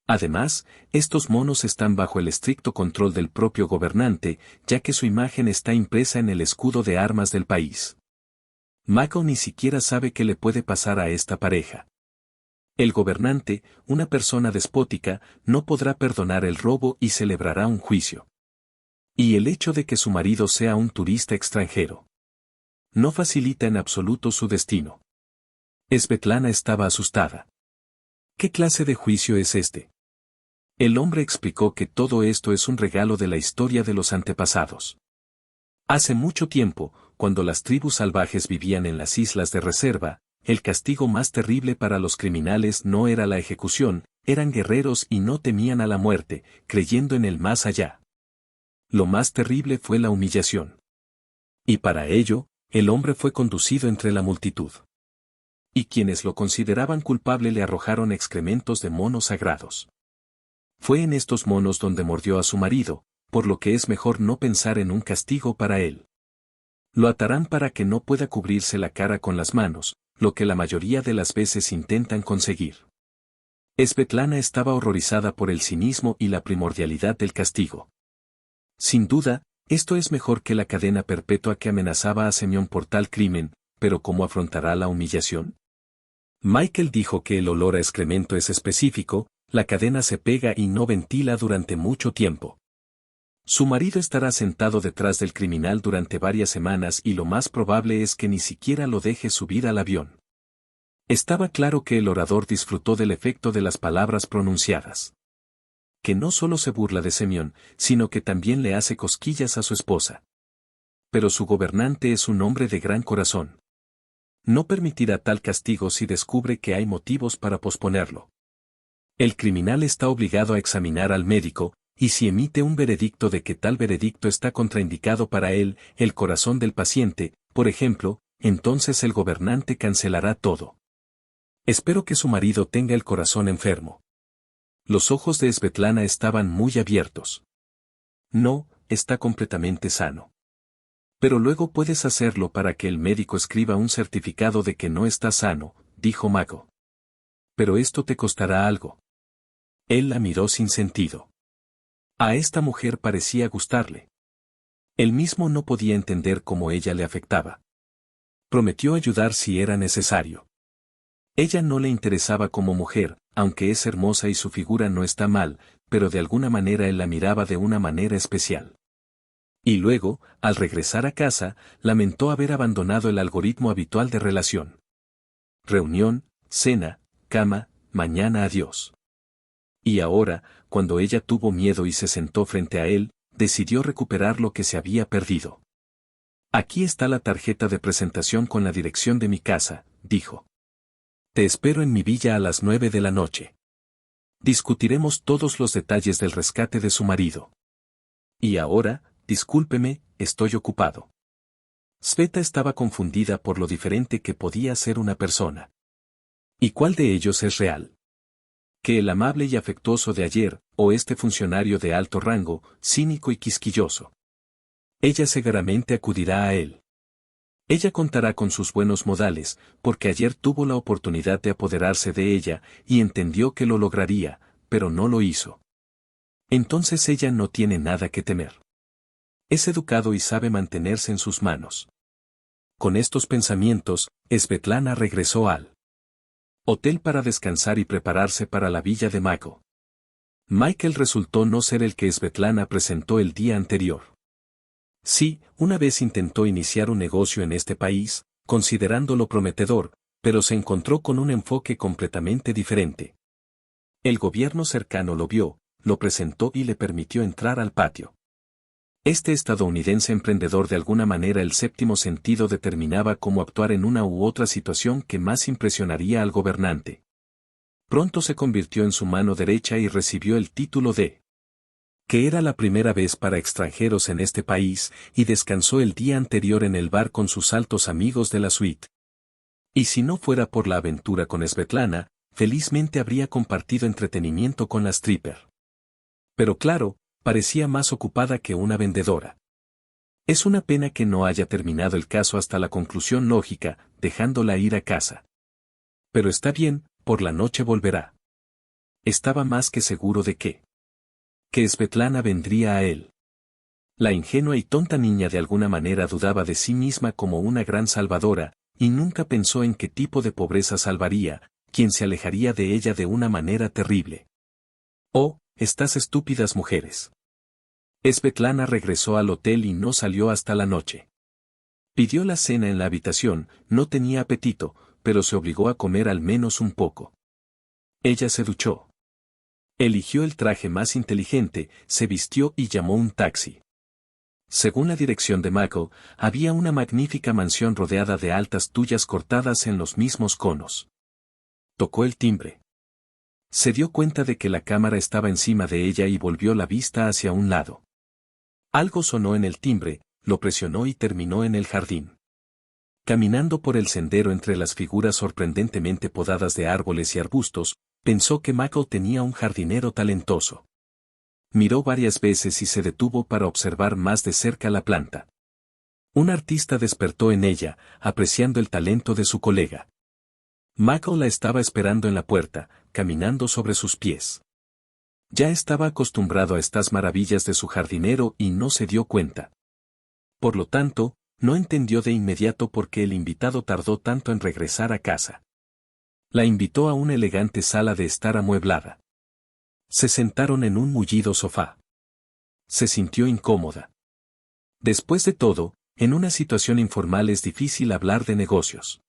Además, estos monos están bajo el estricto control del propio gobernante, ya que su imagen está impresa en el escudo de armas del país. Michael ni siquiera sabe qué le puede pasar a esta pareja. El gobernante, una persona despótica, no podrá perdonar el robo y celebrará un juicio. Y el hecho de que su marido sea un turista extranjero no facilita en absoluto su destino. Svetlana estaba asustada. ¿Qué clase de juicio es este? El hombre explicó que todo esto es un regalo de la historia de los antepasados. Hace mucho tiempo, cuando las tribus salvajes vivían en las islas de reserva, el castigo más terrible para los criminales no era la ejecución, eran guerreros y no temían a la muerte, creyendo en el más allá. Lo más terrible fue la humillación. Y para ello, el hombre fue conducido entre la multitud. Y quienes lo consideraban culpable le arrojaron excrementos de monos sagrados. Fue en estos monos donde mordió a su marido, por lo que es mejor no pensar en un castigo para él. Lo atarán para que no pueda cubrirse la cara con las manos, lo que la mayoría de las veces intentan conseguir. Svetlana estaba horrorizada por el cinismo y la primordialidad del castigo. Sin duda, esto es mejor que la cadena perpetua que amenazaba a Semyon por tal crimen, pero ¿cómo afrontará la humillación? Michael dijo que el olor a excremento es específico, la cadena se pega y no ventila durante mucho tiempo. Su marido estará sentado detrás del criminal durante varias semanas y lo más probable es que ni siquiera lo deje subir al avión. Estaba claro que el orador disfrutó del efecto de las palabras pronunciadas. Que no solo se burla de Semyon, sino que también le hace cosquillas a su esposa. Pero su gobernante es un hombre de gran corazón. No permitirá tal castigo si descubre que hay motivos para posponerlo. El criminal está obligado a examinar al médico, y si emite un veredicto de que tal veredicto está contraindicado para él, el corazón del paciente, por ejemplo, entonces el gobernante cancelará todo. Espero que su marido tenga el corazón enfermo. Los ojos de Svetlana estaban muy abiertos. No, está completamente sano. Pero luego puedes hacerlo para que el médico escriba un certificado de que no está sano, dijo Mago. Pero esto te costará algo. Él la miró sin sentido. A esta mujer parecía gustarle. Él mismo no podía entender cómo ella le afectaba. Prometió ayudar si era necesario. Ella no le interesaba como mujer, aunque es hermosa y su figura no está mal, pero de alguna manera él la miraba de una manera especial. Y luego, al regresar a casa, lamentó haber abandonado el algoritmo habitual de relación. Reunión, cena, cama, mañana adiós. Y ahora, cuando ella tuvo miedo y se sentó frente a él, decidió recuperar lo que se había perdido. Aquí está la tarjeta de presentación con la dirección de mi casa, dijo. Te espero en mi villa a las 9 de la noche. Discutiremos todos los detalles del rescate de su marido. Y ahora, discúlpeme, estoy ocupado. Sveta estaba confundida por lo diferente que podía ser una persona. ¿Y cuál de ellos es real? Que el amable y afectuoso de ayer, o este funcionario de alto rango, cínico y quisquilloso. Ella seguramente acudirá a él. Ella contará con sus buenos modales, porque ayer tuvo la oportunidad de apoderarse de ella, y entendió que lo lograría, pero no lo hizo. Entonces ella no tiene nada que temer. Es educado y sabe mantenerse en sus manos. Con estos pensamientos, Svetlana regresó al hotel para descansar y prepararse para la villa de Mako. Michael resultó no ser el que Svetlana presentó el día anterior. Sí, una vez intentó iniciar un negocio en este país, considerándolo prometedor, pero se encontró con un enfoque completamente diferente. El gobierno cercano lo vio, lo presentó y le permitió entrar al patio. Este estadounidense emprendedor de alguna manera el séptimo sentido determinaba cómo actuar en una u otra situación que más impresionaría al gobernante. Pronto se convirtió en su mano derecha y recibió el título de que era la primera vez para extranjeros en este país, y descansó el día anterior en el bar con sus altos amigos de la suite. Y si no fuera por la aventura con Svetlana, felizmente habría compartido entretenimiento con la stripper. Pero claro, parecía más ocupada que una vendedora. Es una pena que no haya terminado el caso hasta la conclusión lógica, dejándola ir a casa. Pero está bien, por la noche volverá. Estaba más que seguro de que Svetlana vendría a él. La ingenua y tonta niña de alguna manera dudaba de sí misma como una gran salvadora, y nunca pensó en qué tipo de pobreza salvaría, quien se alejaría de ella de una manera terrible. Oh, estas estúpidas mujeres. Svetlana regresó al hotel y no salió hasta la noche. Pidió la cena en la habitación, no tenía apetito, pero se obligó a comer al menos un poco. Ella se duchó. Eligió el traje más inteligente, se vistió y llamó un taxi. Según la dirección de Michael, había una magnífica mansión rodeada de altas tuyas cortadas en los mismos conos. Tocó el timbre. Se dio cuenta de que la cámara estaba encima de ella y volvió la vista hacia un lado. Algo sonó en el timbre, lo presionó y terminó en el jardín. Caminando por el sendero entre las figuras sorprendentemente podadas de árboles y arbustos, pensó que Michael tenía un jardinero talentoso. Miró varias veces y se detuvo para observar más de cerca la planta. Un artista despertó en ella, apreciando el talento de su colega. Michael la estaba esperando en la puerta, caminando sobre sus pies. Ya estaba acostumbrado a estas maravillas de su jardinero y no se dio cuenta. Por lo tanto, no entendió de inmediato por qué el invitado tardó tanto en regresar a casa. La invitó a una elegante sala de estar amueblada. Se sentaron en un mullido sofá. Se sintió incómoda. Después de todo, en una situación informal es difícil hablar de negocios.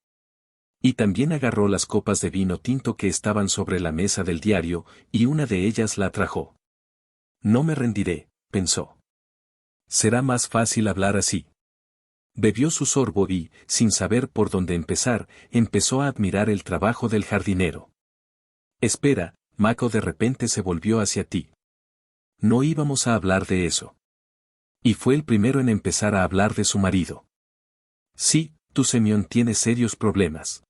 Y también agarró las copas de vino tinto que estaban sobre la mesa del diario, y una de ellas la atrajo. No me rendiré, pensó. Será más fácil hablar así. Bebió su sorbo y, sin saber por dónde empezar, empezó a admirar el trabajo del jardinero. Espera, Mako de repente se volvió hacia ti. No íbamos a hablar de eso. Y fue el primero en empezar a hablar de su marido. Sí, tu Semyon tiene serios problemas.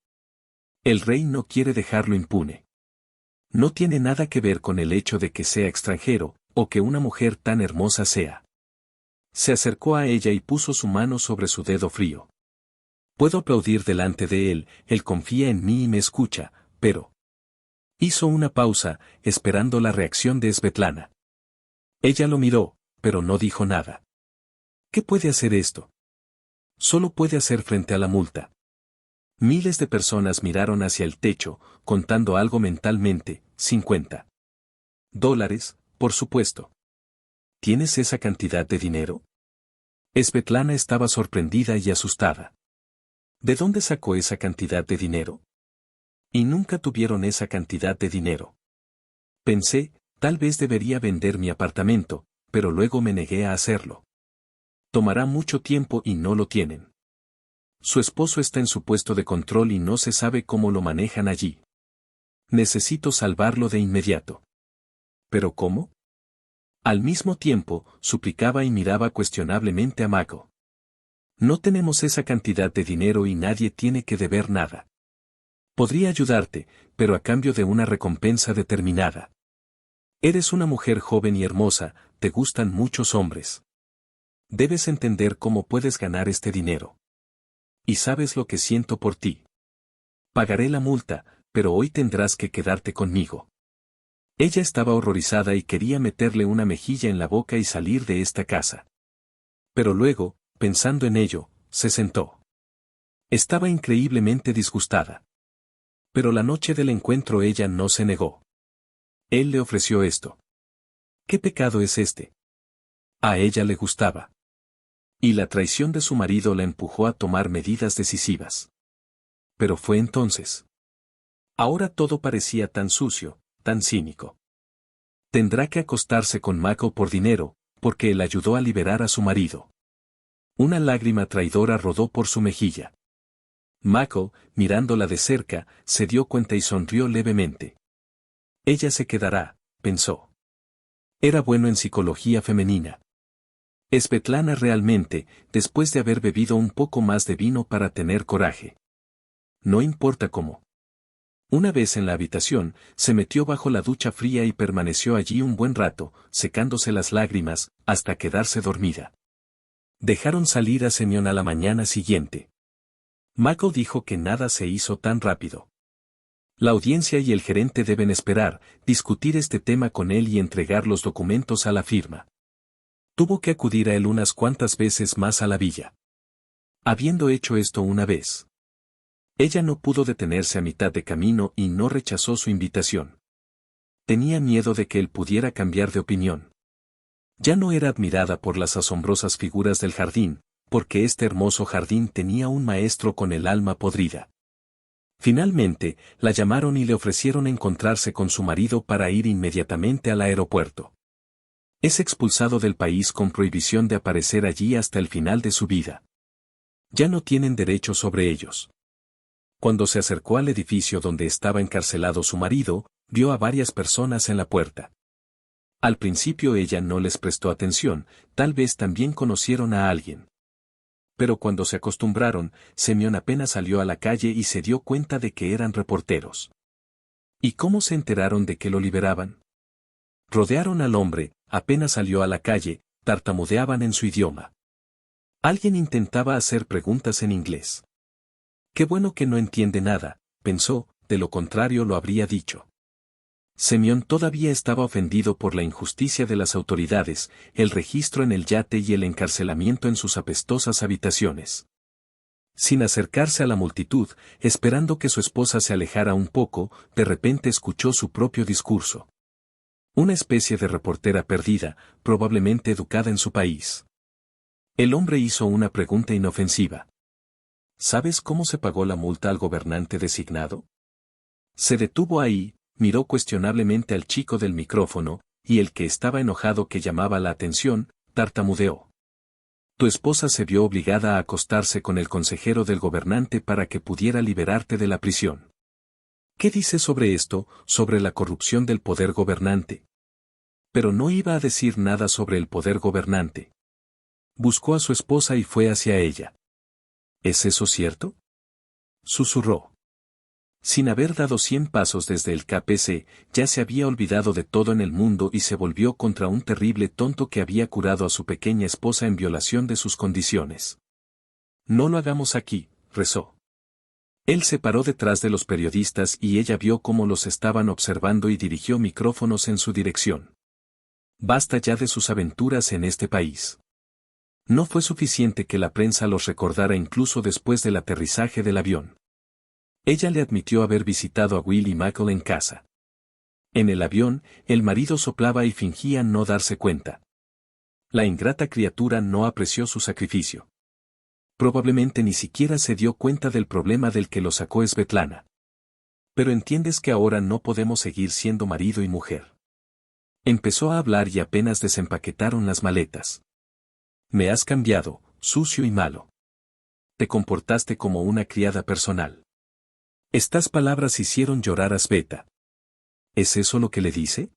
El rey no quiere dejarlo impune. No tiene nada que ver con el hecho de que sea extranjero, o que una mujer tan hermosa sea. Se acercó a ella y puso su mano sobre su dedo frío. Puedo aplaudir delante de él, él confía en mí y me escucha, pero... Hizo una pausa, esperando la reacción de Svetlana. Ella lo miró, pero no dijo nada. ¿Qué puede hacer esto? Solo puede hacer frente a la multa. Miles de personas miraron hacia el techo, contando algo mentalmente, $50. Por supuesto. ¿Tienes esa cantidad de dinero? Svetlana estaba sorprendida y asustada. ¿De dónde sacó esa cantidad de dinero? Y nunca tuvieron esa cantidad de dinero. Pensé, tal vez debería vender mi apartamento, pero luego me negué a hacerlo. Tomará mucho tiempo y no lo tienen. Su esposo está en su puesto de control y no se sabe cómo lo manejan allí. Necesito salvarlo de inmediato. ¿Pero cómo? Al mismo tiempo, suplicaba y miraba cuestionablemente a Mako. No tenemos esa cantidad de dinero y nadie tiene que deber nada. Podría ayudarte, pero a cambio de una recompensa determinada. Eres una mujer joven y hermosa, te gustan muchos hombres. Debes entender cómo puedes ganar este dinero. Y sabes lo que siento por ti. Pagaré la multa, pero hoy tendrás que quedarte conmigo. Ella estaba horrorizada y quería meterle una mejilla en la boca y salir de esta casa. Pero luego, pensando en ello, se sentó. Estaba increíblemente disgustada. Pero la noche del encuentro ella no se negó. Él le ofreció esto. ¿Qué pecado es este? A ella le gustaba. Y la traición de su marido la empujó a tomar medidas decisivas. Pero fue entonces. Ahora todo parecía tan sucio, tan cínico. Tendrá que acostarse con Mako por dinero, porque él ayudó a liberar a su marido. Una lágrima traidora rodó por su mejilla. Mako, mirándola de cerca, se dio cuenta y sonrió levemente. Ella se quedará, pensó. Era bueno en psicología femenina. Svetlana realmente, después de haber bebido un poco más de vino para tener coraje. No importa cómo. Una vez en la habitación, se metió bajo la ducha fría y permaneció allí un buen rato, secándose las lágrimas, hasta quedarse dormida. Dejaron salir a Semyon a la mañana siguiente. Mako dijo que nada se hizo tan rápido. La audiencia y el gerente deben esperar, discutir este tema con él y entregar los documentos a la firma. Tuvo que acudir a él unas cuantas veces más a la villa. Habiendo hecho esto una vez, ella no pudo detenerse a mitad de camino y no rechazó su invitación. Tenía miedo de que él pudiera cambiar de opinión. Ya no era admirada por las asombrosas figuras del jardín, porque este hermoso jardín tenía un maestro con el alma podrida. Finalmente, la llamaron y le ofrecieron encontrarse con su marido para ir inmediatamente al aeropuerto. Es expulsado del país con prohibición de aparecer allí hasta el final de su vida. Ya no tienen derecho sobre ellos. Cuando se acercó al edificio donde estaba encarcelado su marido, vio a varias personas en la puerta. Al principio ella no les prestó atención, tal vez también conocieron a alguien. Pero cuando se acostumbraron, Semyon apenas salió a la calle y se dio cuenta de que eran reporteros. ¿Y cómo se enteraron de que lo liberaban? Rodearon al hombre, apenas salió a la calle, tartamudeaban en su idioma. Alguien intentaba hacer preguntas en inglés. Qué bueno que no entiende nada, pensó, de lo contrario lo habría dicho. Semyon todavía estaba ofendido por la injusticia de las autoridades, el registro en el yate y el encarcelamiento en sus apestosas habitaciones. Sin acercarse a la multitud, esperando que su esposa se alejara un poco, de repente escuchó su propio discurso. Una especie de reportera perdida, probablemente educada en su país. El hombre hizo una pregunta inofensiva. ¿Sabes cómo se pagó la multa al gobernante designado? Se detuvo ahí, miró cuestionablemente al chico del micrófono, y el que estaba enojado que llamaba la atención, tartamudeó. Tu esposa se vio obligada a acostarse con el consejero del gobernante para que pudiera liberarte de la prisión. ¿Qué dices sobre esto, sobre la corrupción del poder gobernante? Pero no iba a decir nada sobre el poder gobernante. Buscó a su esposa y fue hacia ella. ¿Es eso cierto? Susurró. Sin haber dado 100 pasos desde el KPC, ya se había olvidado de todo en el mundo y se volvió contra un terrible tonto que había curado a su pequeña esposa en violación de sus condiciones. No lo hagamos aquí, rezó. Él se paró detrás de los periodistas y ella vio cómo los estaban observando y dirigió micrófonos en su dirección. Basta ya de sus aventuras en este país. No fue suficiente que la prensa los recordara incluso después del aterrizaje del avión. Ella le admitió haber visitado a Will y Michael en casa. En el avión, el marido soplaba y fingía no darse cuenta. La ingrata criatura no apreció su sacrificio. Probablemente ni siquiera se dio cuenta del problema del que lo sacó Svetlana. Pero entiendes que ahora no podemos seguir siendo marido y mujer. Empezó a hablar y apenas desempaquetaron las maletas. Me has cambiado, sucio y malo. Te comportaste como una criada personal. Estas palabras hicieron llorar a Sveta. ¿Es eso lo que le dice?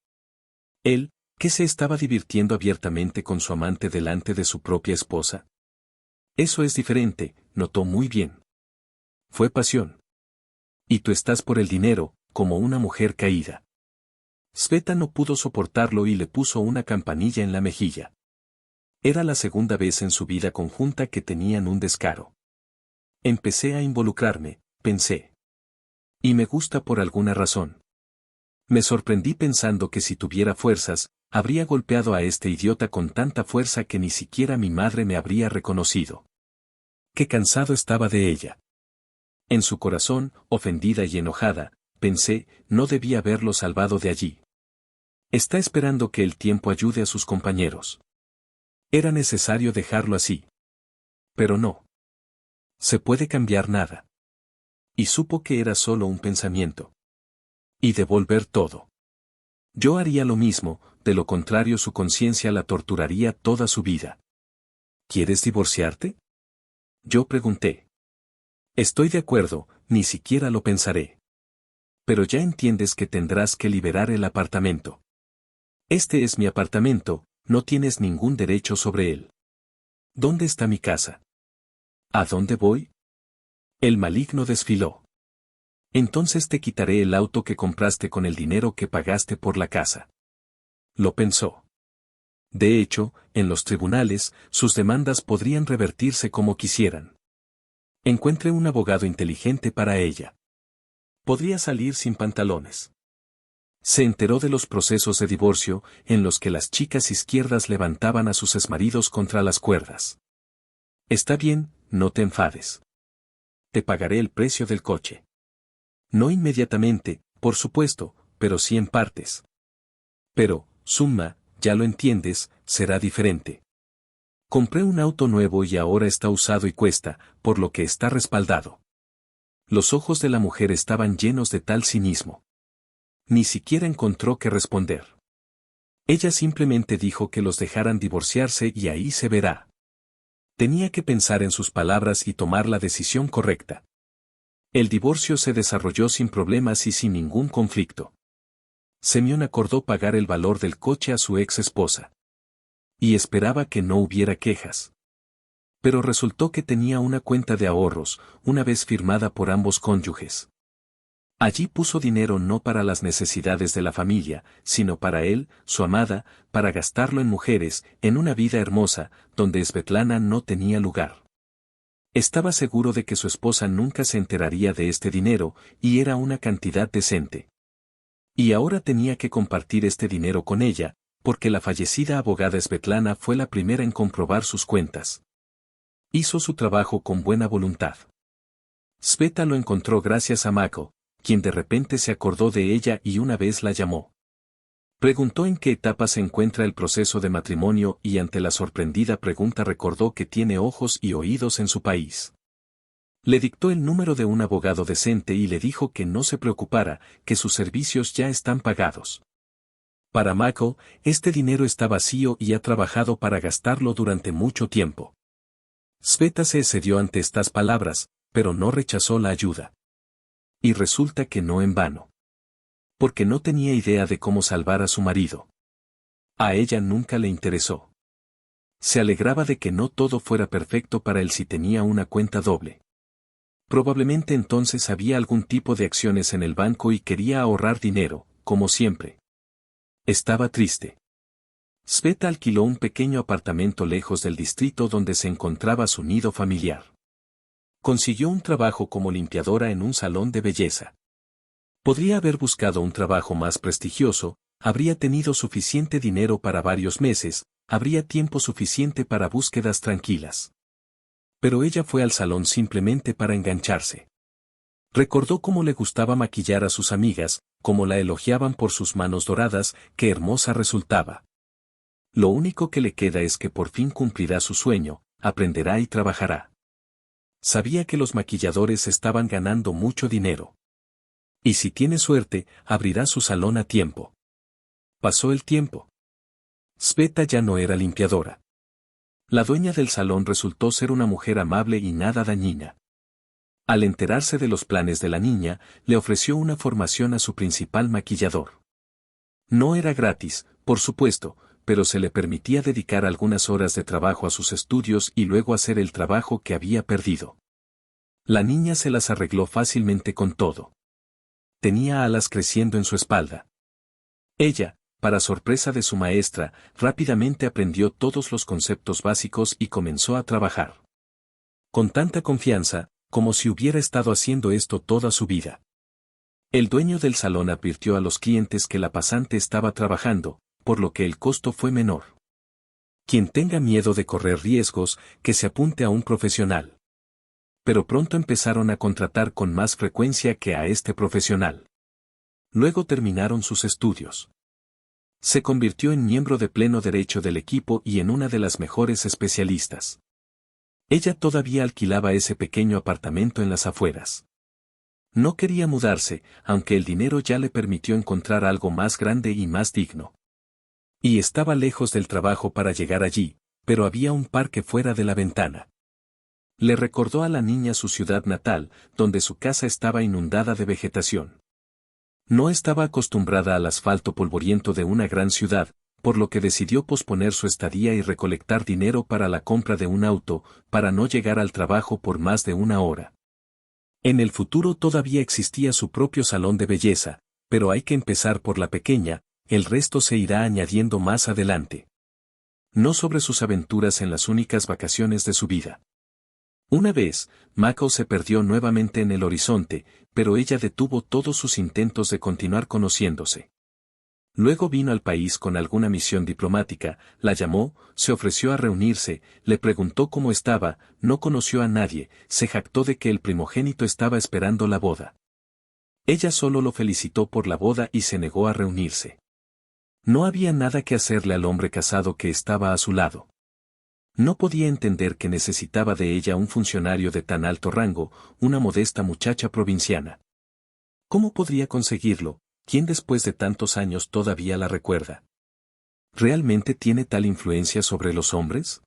Él, que se estaba divirtiendo abiertamente con su amante delante de su propia esposa. Eso es diferente, notó muy bien. Fue pasión. Y tú estás por el dinero, como una mujer caída. Sveta no pudo soportarlo y le puso una campanilla en la mejilla. Era la segunda vez en su vida conjunta que tenían un descaro. Empecé a involucrarme, pensé. Y me gusta por alguna razón. Me sorprendí pensando que si tuviera fuerzas, habría golpeado a este idiota con tanta fuerza que ni siquiera mi madre me habría reconocido. Qué cansado estaba de ella. En su corazón, ofendida y enojada, pensé, no debía haberlo salvado de allí. Está esperando que el tiempo ayude a sus compañeros. Era necesario dejarlo así. Pero no. Se puede cambiar nada. Y supo que era solo un pensamiento. Y devolver todo. Yo haría lo mismo, de lo contrario su conciencia la torturaría toda su vida. ¿Quieres divorciarte? Yo pregunté. Estoy de acuerdo, ni siquiera lo pensaré. Pero ya entiendes que tendrás que liberar el apartamento. Este es mi apartamento, no tienes ningún derecho sobre él. ¿Dónde está mi casa? ¿A dónde voy? El maligno desfiló. Entonces te quitaré el auto que compraste con el dinero que pagaste por la casa. Lo pensó. De hecho, en los tribunales, sus demandas podrían revertirse como quisieran. Encuentre un abogado inteligente para ella. Podría salir sin pantalones. Se enteró de los procesos de divorcio, en los que las chicas izquierdas levantaban a sus exmaridos contra las cuerdas. Está bien, no te enfades. Te pagaré el precio del coche. No inmediatamente, por supuesto, pero sí en partes. Pero, Summa, ya lo entiendes, será diferente. Compré un auto nuevo y ahora está usado y cuesta, por lo que está respaldado. Los ojos de la mujer estaban llenos de tal cinismo. Ni siquiera encontró qué responder. Ella simplemente dijo que los dejaran divorciarse y ahí se verá. Tenía que pensar en sus palabras y tomar la decisión correcta. El divorcio se desarrolló sin problemas y sin ningún conflicto. Semyon acordó pagar el valor del coche a su ex esposa. Y esperaba que no hubiera quejas. Pero resultó que tenía una cuenta de ahorros, una vez firmada por ambos cónyuges. Allí puso dinero no para las necesidades de la familia, sino para él, su amada, para gastarlo en mujeres, en una vida hermosa, donde Svetlana no tenía lugar. Estaba seguro de que su esposa nunca se enteraría de este dinero, y era una cantidad decente. Y ahora tenía que compartir este dinero con ella, porque la fallecida abogada Svetlana fue la primera en comprobar sus cuentas. Hizo su trabajo con buena voluntad. Sveta lo encontró gracias a Mako, quien de repente se acordó de ella y una vez la llamó. Preguntó en qué etapa se encuentra el proceso de matrimonio y ante la sorprendida pregunta recordó que tiene ojos y oídos en su país. Le dictó el número de un abogado decente y le dijo que no se preocupara, que sus servicios ya están pagados. Para Mako, este dinero está vacío y ha trabajado para gastarlo durante mucho tiempo. Sveta se excedió ante estas palabras, pero no rechazó la ayuda. Y resulta que no en vano. Porque no tenía idea de cómo salvar a su marido. A ella nunca le interesó. Se alegraba de que no todo fuera perfecto para él si tenía una cuenta doble. Probablemente entonces había algún tipo de acciones en el banco y quería ahorrar dinero, como siempre. Estaba triste. Sveta alquiló un pequeño apartamento lejos del distrito donde se encontraba su nido familiar. Consiguió un trabajo como limpiadora en un salón de belleza. Podría haber buscado un trabajo más prestigioso, habría tenido suficiente dinero para varios meses, habría tiempo suficiente para búsquedas tranquilas. Pero ella fue al salón simplemente para engancharse. Recordó cómo le gustaba maquillar a sus amigas, cómo la elogiaban por sus manos doradas, qué hermosa resultaba. Lo único que le queda es que por fin cumplirá su sueño, aprenderá y trabajará. Sabía que los maquilladores estaban ganando mucho dinero. Y si tiene suerte, abrirá su salón a tiempo. Pasó el tiempo. Sveta ya no era limpiadora. La dueña del salón resultó ser una mujer amable y nada dañina. Al enterarse de los planes de la niña, le ofreció una formación a su principal maquillador. No era gratis, por supuesto, pero se le permitía dedicar algunas horas de trabajo a sus estudios y luego hacer el trabajo que había perdido. La niña se las arregló fácilmente con todo. Tenía alas creciendo en su espalda. Ella, para sorpresa de su maestra, rápidamente aprendió todos los conceptos básicos y comenzó a trabajar. Con tanta confianza, como si hubiera estado haciendo esto toda su vida. El dueño del salón advirtió a los clientes que la pasante estaba trabajando, por lo que el costo fue menor. Quien tenga miedo de correr riesgos, que se apunte a un profesional. Pero pronto empezaron a contratar con más frecuencia que a este profesional. Luego terminaron sus estudios. Se convirtió en miembro de pleno derecho del equipo y en una de las mejores especialistas. Ella todavía alquilaba ese pequeño apartamento en las afueras. No quería mudarse, aunque el dinero ya le permitió encontrar algo más grande y más digno. Y estaba lejos del trabajo para llegar allí, pero había un parque fuera de la ventana. Le recordó a la niña su ciudad natal, donde su casa estaba inundada de vegetación. No estaba acostumbrada al asfalto polvoriento de una gran ciudad, por lo que decidió posponer su estadía y recolectar dinero para la compra de un auto, para no llegar al trabajo por más de una hora. En el futuro todavía existía su propio salón de belleza, pero hay que empezar por la pequeña, el resto se irá añadiendo más adelante. No sobre sus aventuras en las únicas vacaciones de su vida. Una vez, Mako se perdió nuevamente en el horizonte, pero ella detuvo todos sus intentos de continuar conociéndose. Luego vino al país con alguna misión diplomática, la llamó, se ofreció a reunirse, le preguntó cómo estaba, no conoció a nadie, se jactó de que el primogénito estaba esperando la boda. Ella solo lo felicitó por la boda y se negó a reunirse. No había nada que hacerle al hombre casado que estaba a su lado. No podía entender que necesitaba de ella un funcionario de tan alto rango, una modesta muchacha provinciana. ¿Cómo podría conseguirlo? ¿Quién después de tantos años todavía la recuerda? ¿Realmente tiene tal influencia sobre los hombres?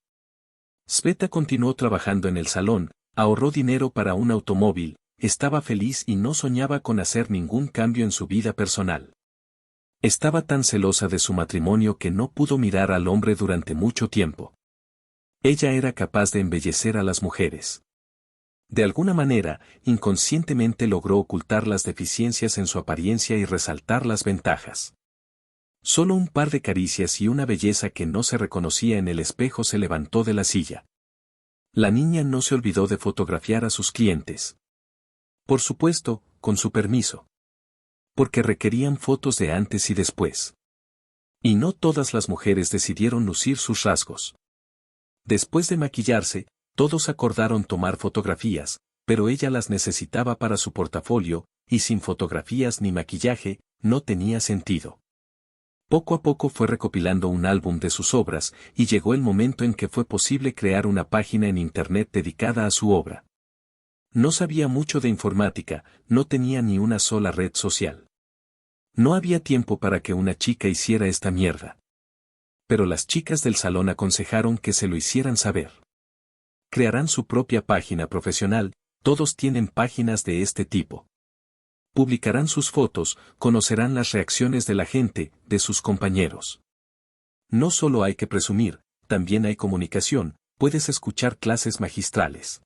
Sveta continuó trabajando en el salón, ahorró dinero para un automóvil, estaba feliz y no soñaba con hacer ningún cambio en su vida personal. Estaba tan celosa de su matrimonio que no pudo mirar al hombre durante mucho tiempo. Ella era capaz de embellecer a las mujeres. De alguna manera, inconscientemente logró ocultar las deficiencias en su apariencia y resaltar las ventajas. Solo un par de caricias y una belleza que no se reconocía en el espejo se levantó de la silla. La niña no se olvidó de fotografiar a sus clientes. Por supuesto, con su permiso. Porque requerían fotos de antes y después. Y no todas las mujeres decidieron lucir sus rasgos. Después de maquillarse, todos acordaron tomar fotografías, pero ella las necesitaba para su portafolio, y sin fotografías ni maquillaje, no tenía sentido. Poco a poco fue recopilando un álbum de sus obras, y llegó el momento en que fue posible crear una página en Internet dedicada a su obra. No sabía mucho de informática, no tenía ni una sola red social. No había tiempo para que una chica hiciera esta mierda. Pero las chicas del salón aconsejaron que se lo hicieran saber. Crearán su propia página profesional, todos tienen páginas de este tipo. Publicarán sus fotos, conocerán las reacciones de la gente, de sus compañeros. No solo hay que presumir, también hay comunicación, puedes escuchar clases magistrales.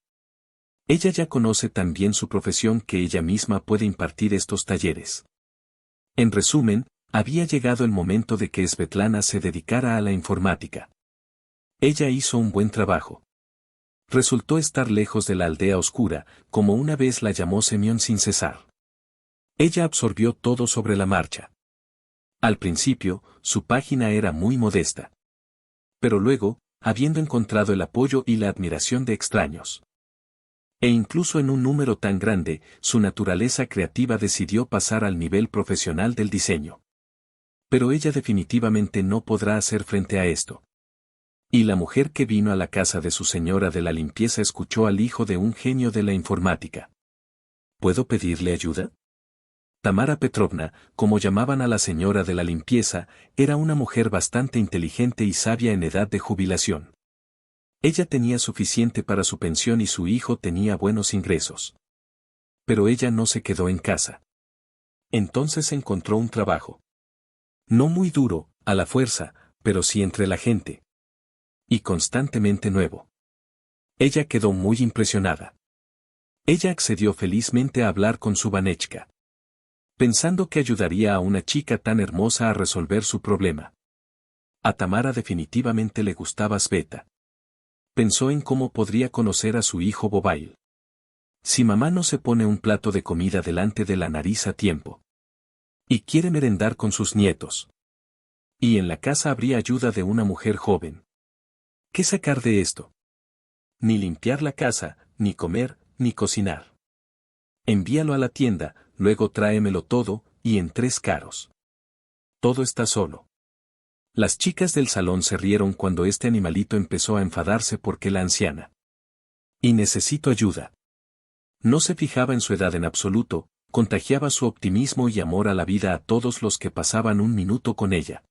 Ella ya conoce tan bien su profesión que ella misma puede impartir estos talleres. En resumen, había llegado el momento de que Svetlana se dedicara a la informática. Ella hizo un buen trabajo. Resultó estar lejos de la aldea oscura, como una vez la llamó Semyon sin cesar. Ella absorbió todo sobre la marcha. Al principio, su página era muy modesta. Pero luego, habiendo encontrado el apoyo y la admiración de extraños. E incluso en un número tan grande, su naturaleza creativa decidió pasar al nivel profesional del diseño. Pero ella definitivamente no podrá hacer frente a esto. Y la mujer que vino a la casa de su señora de la limpieza escuchó al hijo de un genio de la informática. ¿Puedo pedirle ayuda? Tamara Petrovna, como llamaban a la señora de la limpieza, era una mujer bastante inteligente y sabia en edad de jubilación. Ella tenía suficiente para su pensión y su hijo tenía buenos ingresos. Pero ella no se quedó en casa. Entonces encontró un trabajo. No muy duro, a la fuerza, pero sí entre la gente. Y constantemente nuevo. Ella quedó muy impresionada. Ella accedió felizmente a hablar con su Vanechka. Pensando que ayudaría a una chica tan hermosa a resolver su problema. A Tamara definitivamente le gustaba Sveta. Pensó en cómo podría conocer a su hijo Bobail. Si mamá no se pone un plato de comida delante de la nariz a tiempo. Y quiere merendar con sus nietos. Y en la casa habría ayuda de una mujer joven. ¿Qué sacar de esto? Ni limpiar la casa, ni comer, ni cocinar. Envíalo a la tienda, luego tráemelo todo, y en 3 caros. Todo está solo. Las chicas del salón se rieron cuando este animalito empezó a enfadarse porque la anciana. Y necesito ayuda. No se fijaba en su edad en absoluto, contagiaba su optimismo y amor a la vida a todos los que pasaban un minuto con ella.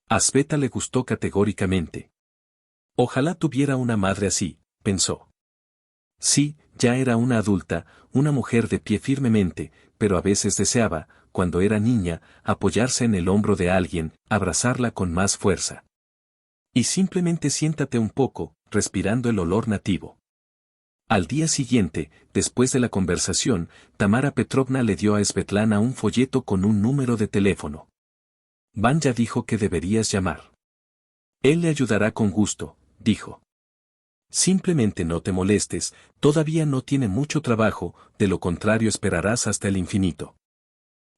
A Sveta le gustó categóricamente. Ojalá tuviera una madre así, pensó. Sí, ya era una adulta, una mujer de pie firmemente, pero a veces deseaba, cuando era niña, apoyarse en el hombro de alguien, abrazarla con más fuerza. Y simplemente siéntate un poco, respirando el olor nativo. Al día siguiente, después de la conversación, Tamara Petrovna le dio a Svetlana un folleto con un número de teléfono. Vanya dijo que deberías llamar. Él le ayudará con gusto, dijo. Simplemente no te molestes, todavía no tiene mucho trabajo, de lo contrario esperarás hasta el infinito.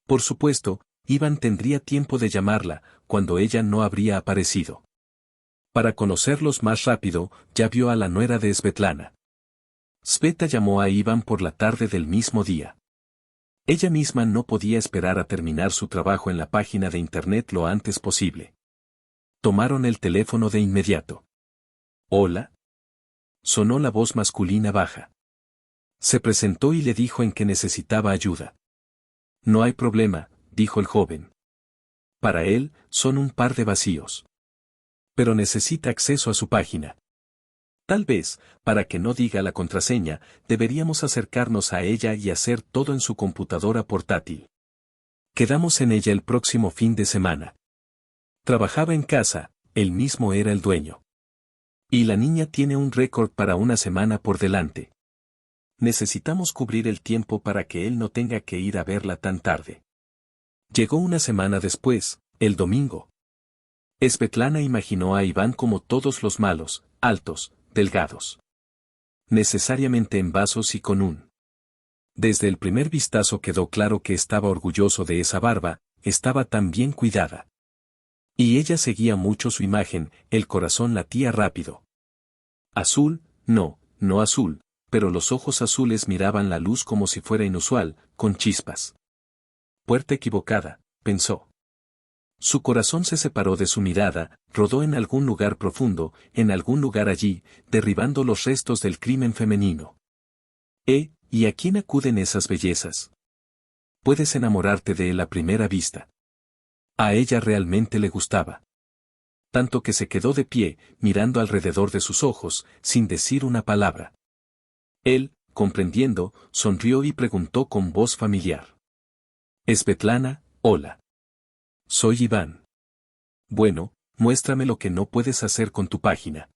Por supuesto, Iván tendría tiempo de llamarla, cuando ella no habría aparecido. Para conocerlos más rápido, ya vio a la nuera de Svetlana. Sveta llamó a Iván por la tarde del mismo día. Ella misma no podía esperar a terminar su trabajo en la página de internet lo antes posible. Tomaron el teléfono de inmediato. ¿Hola? Sonó la voz masculina baja. Se presentó y le dijo en que necesitaba ayuda. No hay problema, dijo el joven. Para él, son un par de vacíos. Pero necesita acceso a su página. Tal vez, para que no diga la contraseña, deberíamos acercarnos a ella y hacer todo en su computadora portátil. Quedamos en ella el próximo fin de semana. Trabajaba en casa, él mismo era el dueño. Y la niña tiene un récord para una semana por delante. Necesitamos cubrir el tiempo para que él no tenga que ir a verla tan tarde. Llegó una semana después, el domingo. Svetlana imaginó a Iván como todos los malos, altos, delgados. Necesariamente en vasos y con un. Desde el primer vistazo quedó claro que estaba orgulloso de esa barba, estaba tan bien cuidada. Y ella seguía mucho su imagen, el corazón latía rápido. Azul, no azul, pero los ojos azules miraban la luz como si fuera inusual, con chispas. Puerta equivocada, pensó. Su corazón se separó de su mirada, rodó en algún lugar profundo, en algún lugar allí, derribando los restos del crimen femenino. ¿Y a quién acuden esas bellezas? Puedes enamorarte de él a primera vista. A ella realmente le gustaba. Tanto que se quedó de pie, mirando alrededor de sus ojos, sin decir una palabra. Él, comprendiendo, sonrió y preguntó con voz familiar. Svetlana, hola. Soy Iván. Bueno, muéstrame lo que no puedes hacer con tu página.